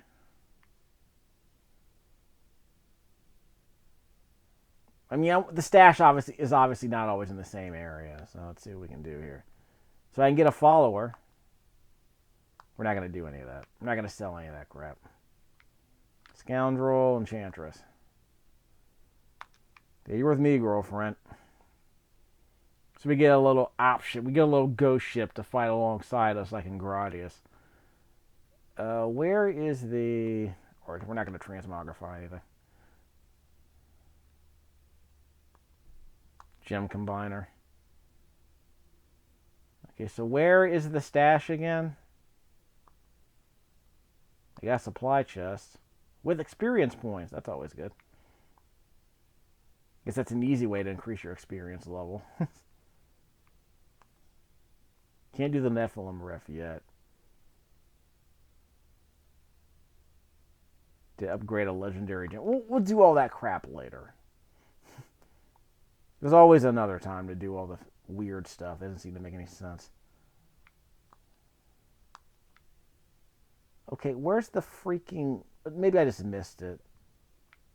I mean, the stash is obviously not always in the same area. So let's see what we can do here. So I can get a follower. We're not going to do any of that. I'm not going to sell any of that crap. Scoundrel, Enchantress. Yeah, you're with me, girlfriend. So we get a little option. We get a little ghost ship to fight alongside us like in Gradius. Where is the... Or we're not going to transmogrify anything. Gem combiner. Okay, so where is the stash again? I got supply chests. With experience points. That's always good. Guess that's an easy way to increase your experience level. Can't do the Nephilim ref yet. To upgrade a legendary gem. We'll do all that crap later. There's always another time to do all the weird stuff. It doesn't seem to make any sense. Okay, where's the freaking... Maybe I just missed it.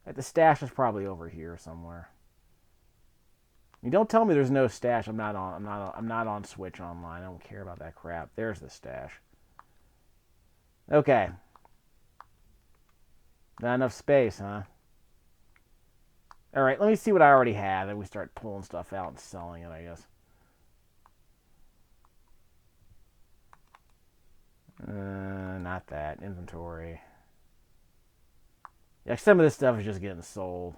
The stash is probably over here somewhere. You don't tell me there's no stash. I'm not on Switch Online. I don't care about that crap. There's the stash. Okay. Not enough space, huh? Alright, let me see what I already have. Then we start pulling stuff out and selling it, I guess. Not that. Inventory. Yeah, some of this stuff is just getting sold.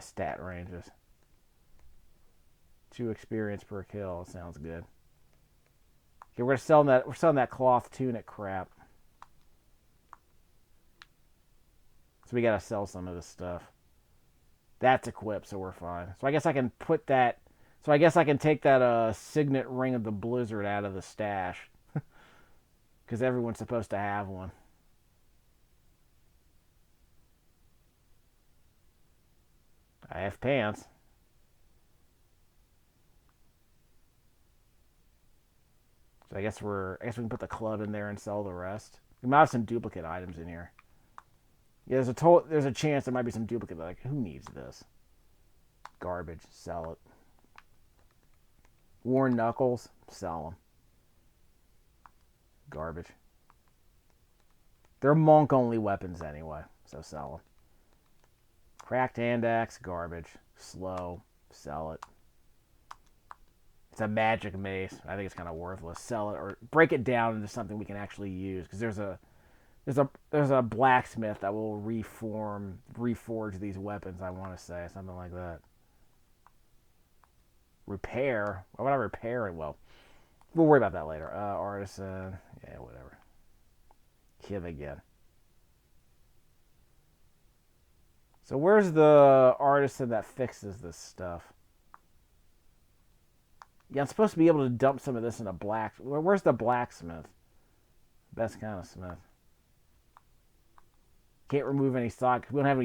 Stat ranges. 2 experience per kill. Sounds good. Okay, we're selling that cloth tunic crap. So we gotta sell some of this stuff. That's equipped, so we're fine. So I guess I can put that... So I guess I can take that Signet Ring of the Blizzard out of the stash. Because everyone's supposed to have one. I have pants. So I guess we can put the club in there and sell the rest. We might have some duplicate items in here. Yeah, there's a chance there might be some duplicate. Like, who needs this? Garbage. Sell it. Worn knuckles. Sell them. Garbage. They're monk-only weapons anyway, so sell them. Cracked hand axe. Garbage. Slow. Sell it. It's a magic mace. I think it's kind of worthless. Sell it or break it down into something we can actually use. Because there's a blacksmith that will reforge these weapons. I want to say something like that. Repair. Why would I repair it? Well, we'll worry about that later. Artisan. Yeah, whatever. Kiv again. So where's the artisan that fixes this stuff? Yeah, I'm supposed to be able to dump some of this in a black... Where's the blacksmith? Best kind of smith. Can't remove any stock. We don't have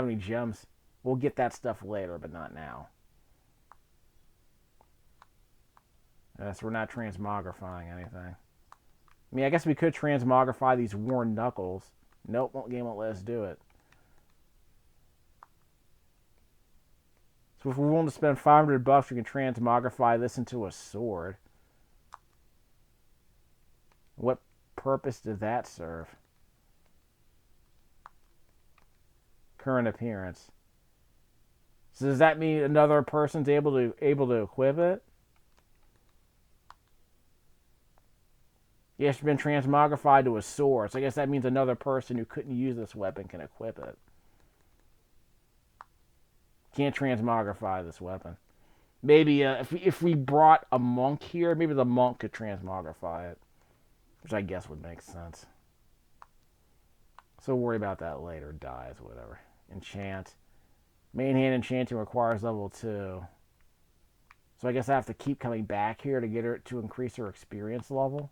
any gems. We'll get that stuff later, but not now. So we're not transmogrifying anything. I mean, I guess we could transmogrify these worn knuckles. Nope, game won't let us do it. So if we're willing to spend $500, we can transmogrify this into a sword. What purpose does that serve? Current appearance. So does that mean another person's able to equip it? Yes, it's been transmogrified to a sword. So I guess that means another person who couldn't use this weapon can equip it. Can't transmogrify this weapon. Maybe if we brought a monk here, maybe the monk could transmogrify it. Which I guess would make sense. So we'll worry about that later. Dies, whatever. Enchant. Main hand enchanting requires level 2. So I guess I have to keep coming back here to get her to increase her experience level.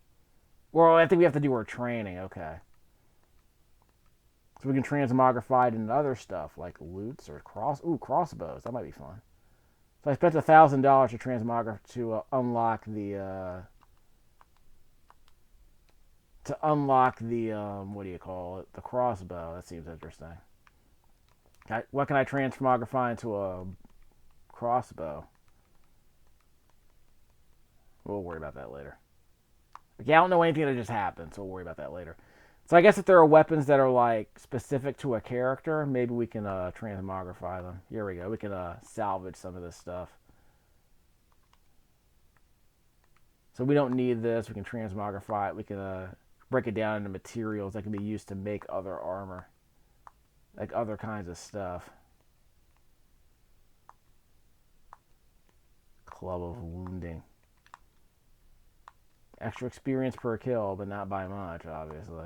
Well, I think we have to do her training. Okay. So we can transmogrify it into other stuff like loots or crossbows. That might be fun. So I spent $1,000 to transmogrify to unlock the what do you call it? The crossbow. That seems interesting. What can I transmogrify into a crossbow? We'll worry about that later. Okay, I don't know anything that just happened, so we'll worry about that later. So I guess if there are weapons that are like specific to a character, maybe we can transmogrify them. Here we go. We can salvage some of this stuff. So we don't need this. We can transmogrify it. We can break it down into materials that can be used to make other armor. Like other kinds of stuff. Club of Wounding. Extra experience per kill, but not by much, obviously.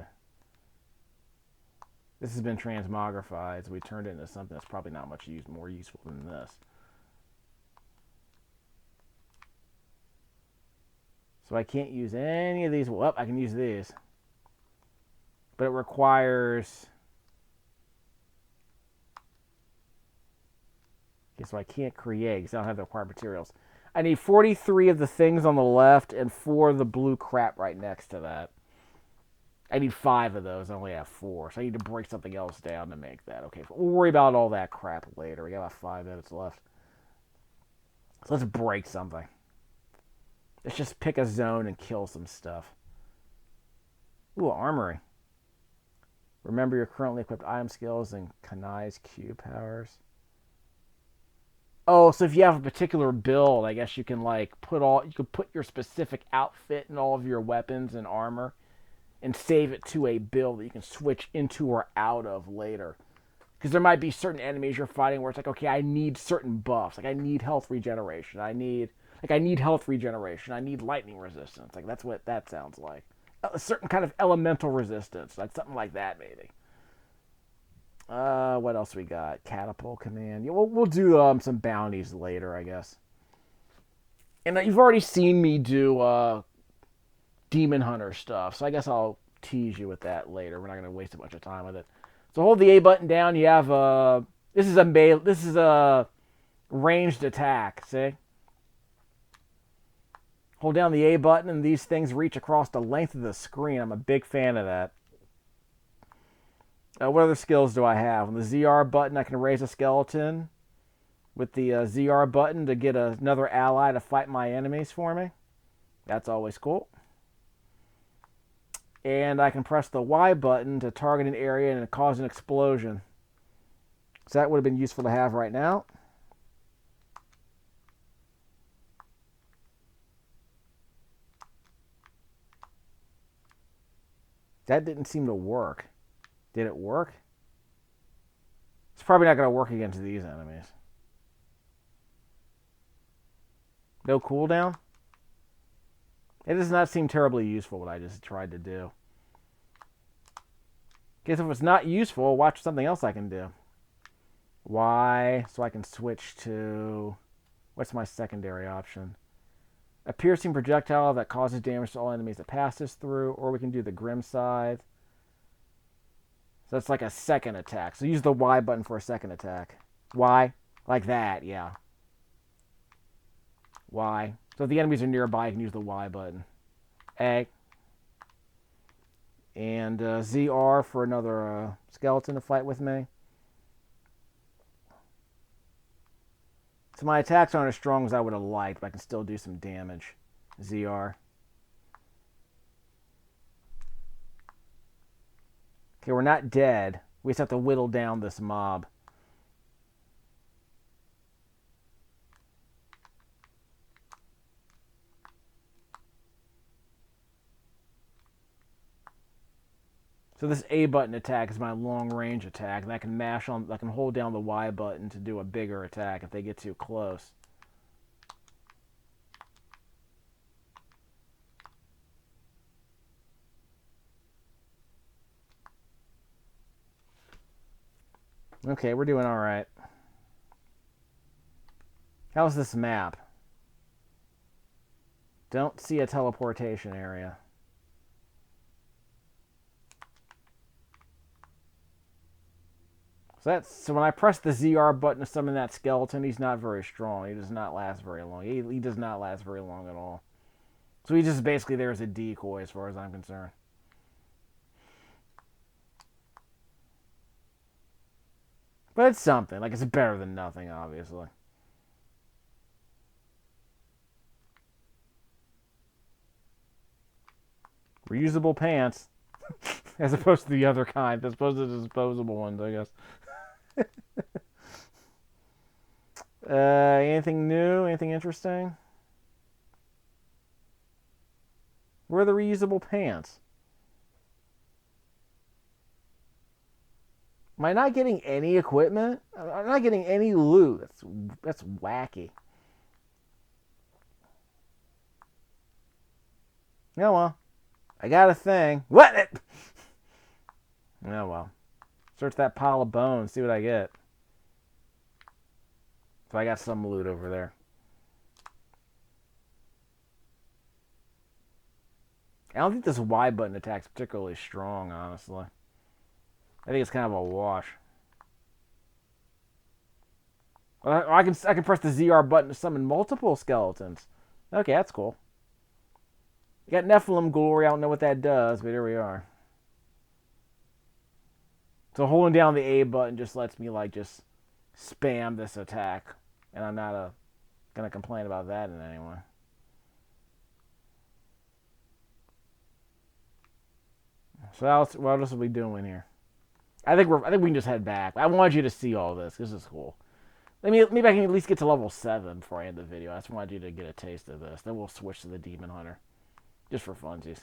This has been transmogrified, so we turned it into something that's probably not much more useful than this. So I can't use any of these. Well, I can use these. But it requires... Okay, so I can't create because I don't have the required materials. I need 43 of the things on the left and 4 of the blue crap right next to that. I need 5 of those. I only have 4. So I need to break something else down to make that. Okay, we'll worry about all that crap later. We got about 5 minutes left. So let's break something. Let's just pick a zone and kill some stuff. Ooh, armory. Remember your currently equipped item skills and Kanai's Q powers. Oh, so if you have a particular build, I guess you can like put your specific outfit and all of your weapons and armor and save it to a build that you can switch into or out of later. Because there might be certain enemies you're fighting where it's like, okay, I need certain buffs. Like I need health regeneration. I need health regeneration. I need lightning resistance. Like that's what that sounds like. A certain kind of elemental resistance. Like something like that maybe. What else we got? Catapult command. Yeah, we'll do some bounties later, I guess. And you've already seen me do demon hunter stuff, so I guess I'll tease you with that later. We're not going to waste a bunch of time with it. So hold the A button down. You have this is a ranged attack. See? Hold down the A button, and these things reach across the length of the screen. I'm a big fan of that. What other skills do I have? On the ZR button, I can raise a skeleton with the ZR button to get another ally to fight my enemies for me. That's always cool. And I can press the Y button to target an area and cause an explosion. So that would have been useful to have right now. That didn't seem to work. Did it work? It's probably not going to work against these enemies. No cooldown? It does not seem terribly useful what I just tried to do. Guess if it's not useful, watch something else I can do. Y, so I can switch to... What's my secondary option? A piercing projectile that causes damage to all enemies it passes through, or we can do the Grim Scythe. So that's like a second attack. So use the Y button for a second attack. Y, like that, yeah. Y. So if the enemies are nearby, you can use the Y button. A. And ZR for another skeleton to fight with me. So my attacks aren't as strong as I would have liked, but I can still do some damage. ZR. Okay, we're not dead. We just have to whittle down this mob. So this A button attack is my long range attack, and I can I can hold down the Y button to do a bigger attack if they get too close. Okay, we're doing all right. How's this map? Don't see a teleportation area. So when I press the ZR button to summon that skeleton, he's not very strong. He does not last very long. He does not last very long at all. So he's just basically there as a decoy as far as I'm concerned. But it's something. Like, it's better than nothing, obviously. Reusable pants. As opposed to the other kind. As opposed to the disposable ones, I guess. Anything new? Anything interesting? Where are the reusable pants? Am I not getting any equipment? I'm not getting any loot. That's wacky. Oh well. I got a thing. What? Oh well. Search that pile of bones, see what I get. So I got some loot over there. I don't think this Y button attack's particularly strong, honestly. I think it's kind of a wash. I can press the ZR button to summon multiple skeletons. Okay, that's cool. You got Nephilim Glory. I don't know what that does, but here we are. So holding down the A button just lets me just spam this attack, and I'm not gonna complain about that in any way. So what else are we doing here? I think we can just head back. I wanted you to see all this. This is cool. Maybe I can at least get to level 7 before I end the video. I just wanted you to get a taste of this. Then we'll switch to the Demon Hunter. Just for funsies.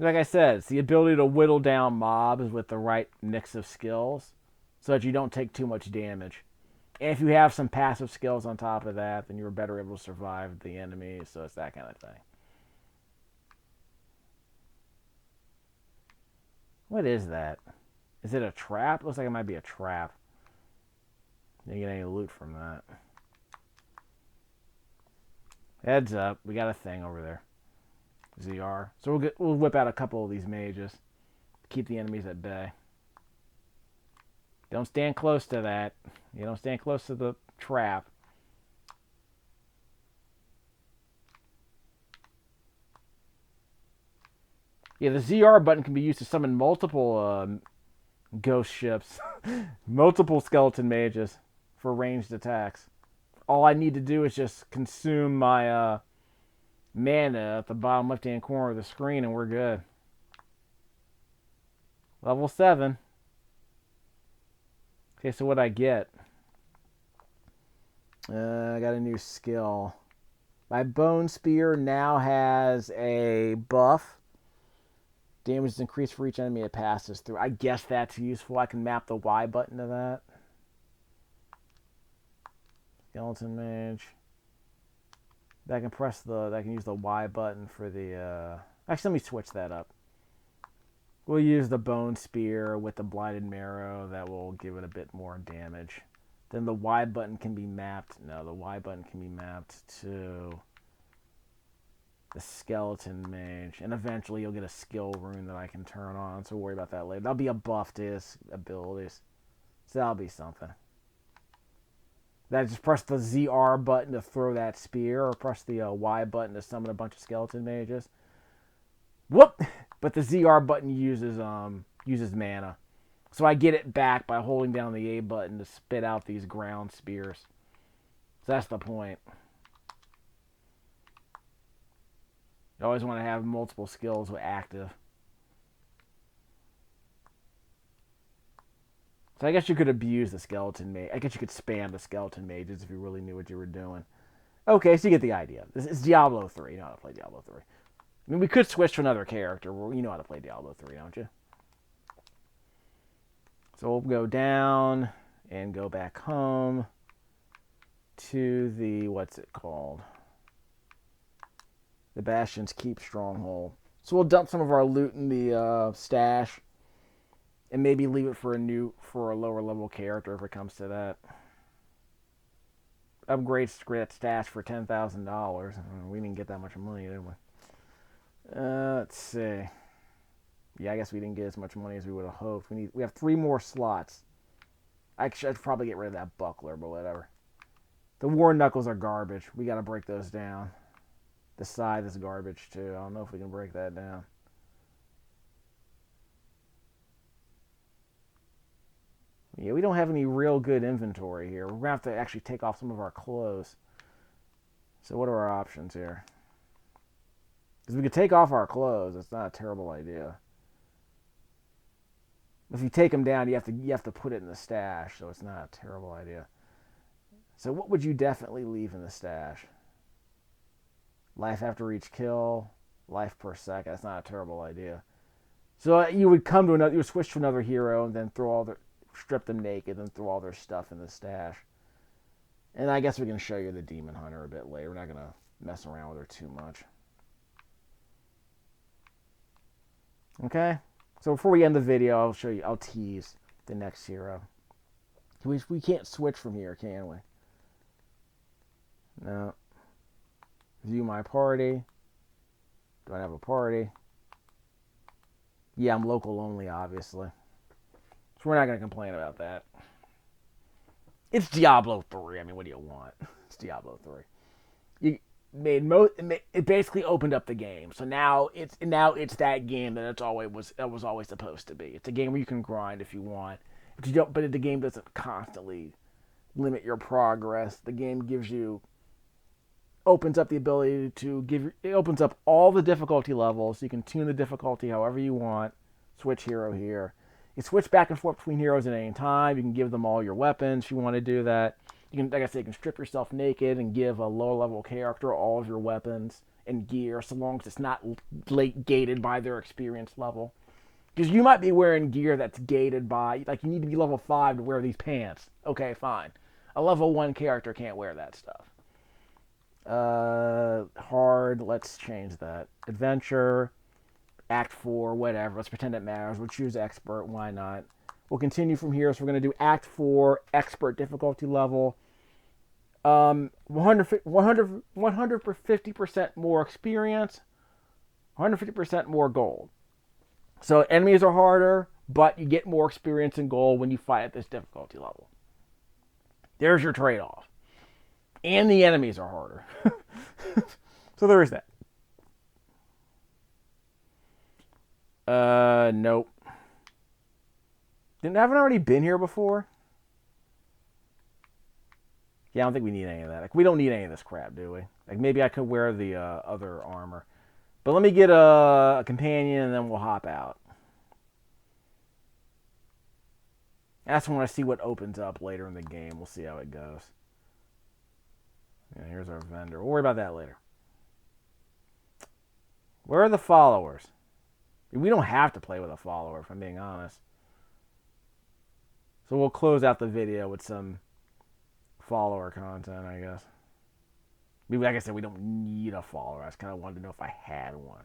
Like I said, it's the ability to whittle down mobs with the right mix of skills so that you don't take too much damage. And if you have some passive skills on top of that, then you're better able to survive the enemies. So it's that kind of thing. What is that? Is it a trap? Looks like it might be a trap. Didn't get any loot from that. Heads up, we got a thing over there. ZR. So we'll whip out a couple of these mages. Keep the enemies at bay. Don't stand close to that. You don't stand close to the trap. Yeah, the ZR button can be used to summon multiple ghost ships. Multiple skeleton mages for ranged attacks. All I need to do is just consume my mana at the bottom left-hand corner of the screen and we're good. Level 7. Okay, so what I get? I got a new skill. My Bone Spear now has a buff. Damage is increased for each enemy it passes through. I guess that's useful. I can map the Y button to that. Skeleton Mage. I can press the, I can use the Y button for the, actually let me switch that up. We'll use the Bone Spear with the Blinded Marrow. That will give it a bit more damage. Then the Y button can be mapped. No, the Y button can be mapped to the Skeleton Mage. And eventually you'll get a skill rune that I can turn on. So we'll worry about that later. That'll be a buff to his abilities. So that'll be something. Then just press the ZR button to throw that spear. Or press the Y button to summon a bunch of Skeleton Mages. Whoop! But the ZR button uses mana. So I get it back by holding down the A button to spit out these ground spears. So that's the point. You always want to have multiple skills active. So I guess you could abuse the skeleton mage. I guess you could spam the skeleton mages if you really knew what you were doing. Okay, so you get the idea. This is Diablo 3. You know how to play Diablo 3. I mean, we could switch to another character. Well, you know how to play Diablo 3, don't you? So we'll go down and go back home to the, what's it called? The Bastion's Keep Stronghold. So we'll dump some of our loot in the stash and maybe leave it for a lower level character if it comes to that. Upgrade stash for $10,000. We didn't get that much money, did we? Let's see. Yeah, I guess we didn't get as much money as we would have hoped. We have 3 more slots. I should probably get rid of that buckler, but whatever. The war knuckles are garbage. We got to break those down. The scythe is garbage too. I don't know if we can break that down. Yeah, we don't have any real good inventory here. We're going to have to actually take off some of our clothes. So what are our options here? Because we could take off our clothes. It's not a terrible idea. If you take them down, you have to put it in the stash, so it's not a terrible idea. So what would you definitely leave in the stash? Life after each kill, life per second. That's not a terrible idea. So you would switch to another hero and then strip them naked and throw all their stuff in the stash. And I guess we can show you the Demon Hunter a bit later. We're not going to mess around with her too much. Okay? So before we end the video, I'll tease the next hero. We can't switch from here, can we? No. View my party. Do I have a party? Yeah, I'm local only, obviously. So we're not going to complain about that. It's Diablo 3. I mean, what do you want? It's Diablo 3. It basically opened up the game. So now it's that game that was always supposed to be. It's a game where you can grind if you want. But the game doesn't constantly limit your progress. The game opens up the ability it opens up all the difficulty levels. So you can tune the difficulty however you want. Switch hero here. You switch back and forth between heroes at any time. You can give them all your weapons if you want to do that. You can, like I said, you can strip yourself naked and give a lower level character all of your weapons and gear, so long as it's not gated by their experience level. Because you might be wearing gear that's gated by, like, you need to be level 5 to wear these pants. Okay, fine. A level 1 character can't wear that stuff. Hard, let's change that. Adventure, Act 4, whatever. Let's pretend it matters. We'll choose Expert, why not? We'll continue from here. So we're going to do Act 4, Expert difficulty level. 150% more experience, 150% more gold. So enemies are harder, but you get more experience and gold when you fight at this difficulty level. There's your trade-off. And the enemies are harder. So there is that. Nope. Haven't I already been here before? Yeah, I don't think we need any of that. Like, we don't need any of this crap, do we? Like, maybe I could wear the other armor. But let me get a companion, and then we'll hop out. I just want to see what opens up later in the game. We'll see how it goes. Yeah, here's our vendor. We'll worry about that later. Where are the followers? We don't have to play with a follower, if I'm being honest. So we'll close out the video with some follower content, I guess. Maybe, like I said, we don't need a follower. I just kind of wanted to know if I had one.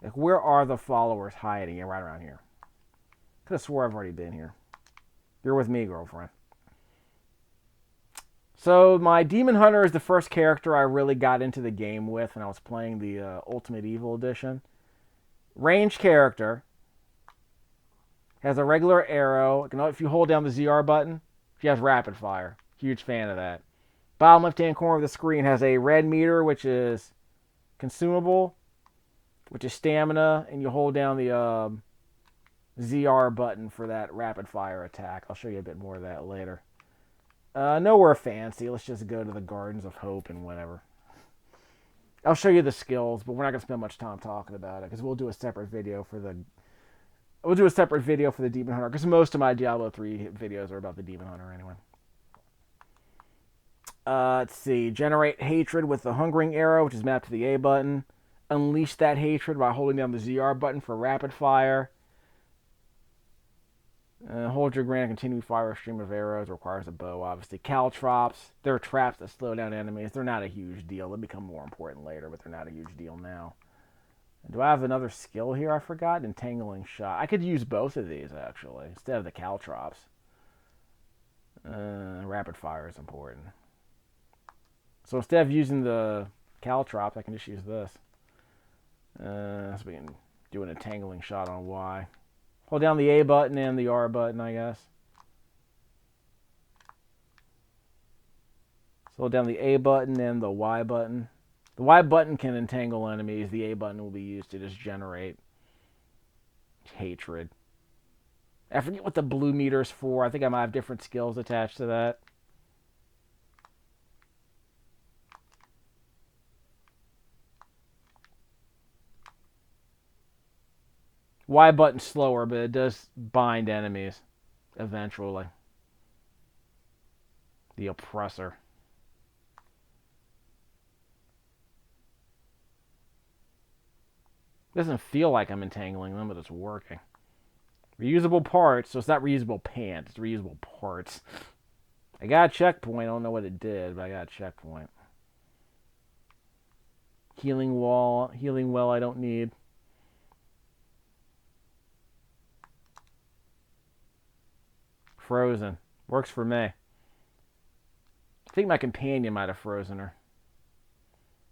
Like, where are the followers hiding? Yeah, right around here. Could have swore I've already been here. You're with me, girlfriend. So, my Demon Hunter is the first character I really got into the game with when I was playing the Ultimate Evil Edition. Ranged character. Has a regular arrow. If you hold down the ZR button, she has rapid fire. Huge fan of that. Bottom left-hand corner of the screen has a red meter, which is consumable, which is stamina, and you hold down the ZR button for that rapid fire attack. I'll show you a bit more of that later. Nowhere fancy. Let's just go to the Gardens of Hope and whatever. I'll show you the skills, but we're not going to spend much time talking about it because we'll do a separate video for the Demon Hunter because most of my Diablo 3 videos are about the Demon Hunter anyway. Let's see. Generate hatred with the Hungering Arrow, which is mapped to the A button. Unleash that hatred by holding down the ZR button for rapid fire. Hold your grenade and continue fire a stream of arrows. Requires a bow, obviously. Caltrops. They're traps that slow down enemies. They're not a huge deal. They'll become more important later, but they're not a huge deal now. Do I have another skill here I forgot? Entangling Shot. I could use both of these, actually, instead of the Caltrops. Rapid fire is important. So instead of using the Caltrops, I can just use this. So we can do an Entangling Shot on Y. Hold down the A button and the R button, I guess. So hold down the A button and the Y button. The Y button can entangle enemies. The A button will be used to just generate hatred. I forget what the blue meter's for. I think I might have different skills attached to that. Y button's slower, but it does bind enemies eventually. The oppressor. Doesn't feel like I'm entangling them, but it's working. Reusable parts, so it's not reusable pants, it's reusable parts. I got a checkpoint, I don't know what it did, but I got a checkpoint. Healing well I don't need. Frozen. Works for me. I think my companion might have frozen her.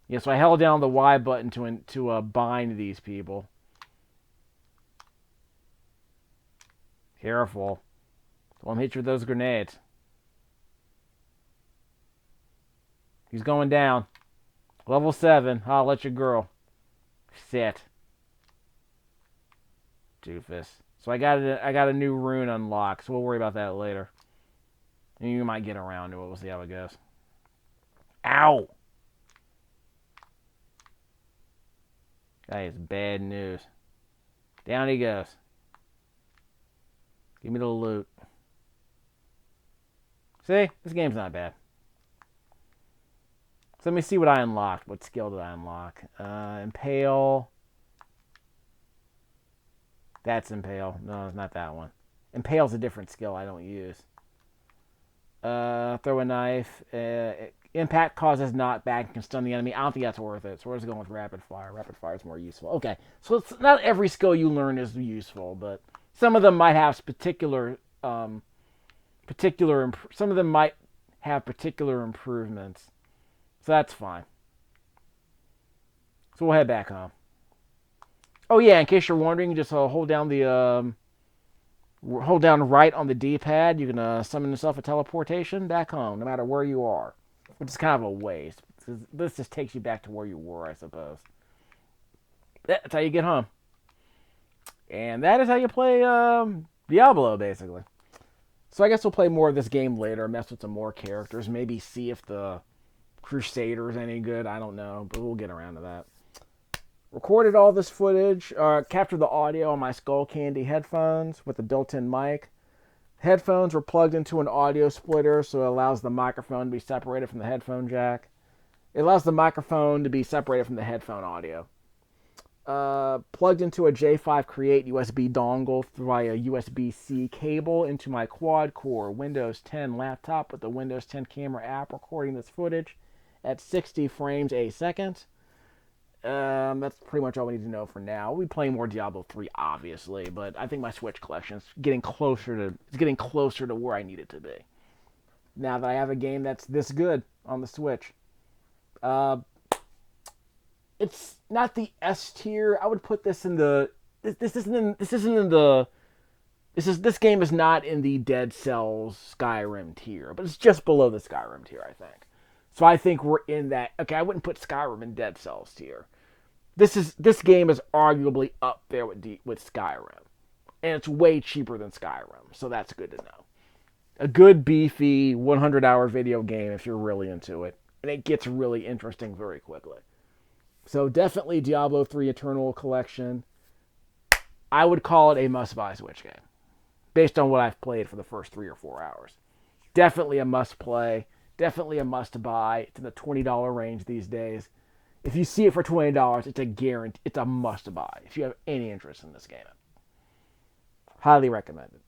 Yeah, so I held down the Y button to bind these people. Careful. Don't hit you with those grenades. He's going down. Level 7. I'll let you girl. Sit. Doofus. So I got a new rune unlocked, so we'll worry about that later. And you might get around to it. We'll see how it goes. Ow! That is bad news. Down he goes. Give me the loot. See? This game's not bad. So let me see what I unlocked. What skill did I unlock? Impale. That's Impale. No, it's not that one. Impale's a different skill I don't use. Throw a knife. Impact causes knockback and can stun the enemy. I don't think that's worth it. So we're just going with Rapid Fire. Rapid Fire is more useful. Okay. So it's not every skill you learn is useful, but some of them might have some of them might have particular improvements. So that's fine. So we'll head back home. Oh yeah, in case you're wondering, just hold down right on the D-pad. You can summon yourself a teleportation back home, no matter where you are, which is kind of a waste. This just takes you back to where you were, I suppose. That's how you get home, and that is how you play Diablo, basically. So I guess we'll play more of this game later, mess with some more characters, maybe see if the Crusader's any good. I don't know, but we'll get around to that. Recorded all this footage, captured the audio on my Skull Candy headphones with a built-in mic. Headphones were plugged into an audio splitter, so it allows the microphone to be separated from the headphone jack. It allows the microphone to be separated from the headphone audio. Plugged into a J5 Create USB dongle via USB-C cable into my quad-core Windows 10 laptop with the Windows 10 camera app recording this footage at 60 frames a second. That's pretty much all we need to know for now. We'll be playing more Diablo 3, obviously, but I think my Switch collection is getting closer to where I need it to be. Now that I have a game that's this good on the Switch. It's not the S tier. I would put this in the. This game is not in the Dead Cells Skyrim tier, but it's just below the Skyrim tier, I think. So I think we're in that. Okay, I wouldn't put Skyrim in Dead Cells tier. This game is arguably up there with Skyrim, and it's way cheaper than Skyrim, so that's good to know. A good beefy 100-hour video game if you're really into it, and it gets really interesting very quickly. So definitely Diablo 3 Eternal Collection. I would call it a must-buy Switch game, based on what I've played for the first 3 or 4 hours. Definitely a must-play. Definitely a must-buy. It's in the $20 range these days. If you see it for $20, it's a guarantee. It's a must-buy if you have any interest in this game. Highly recommended.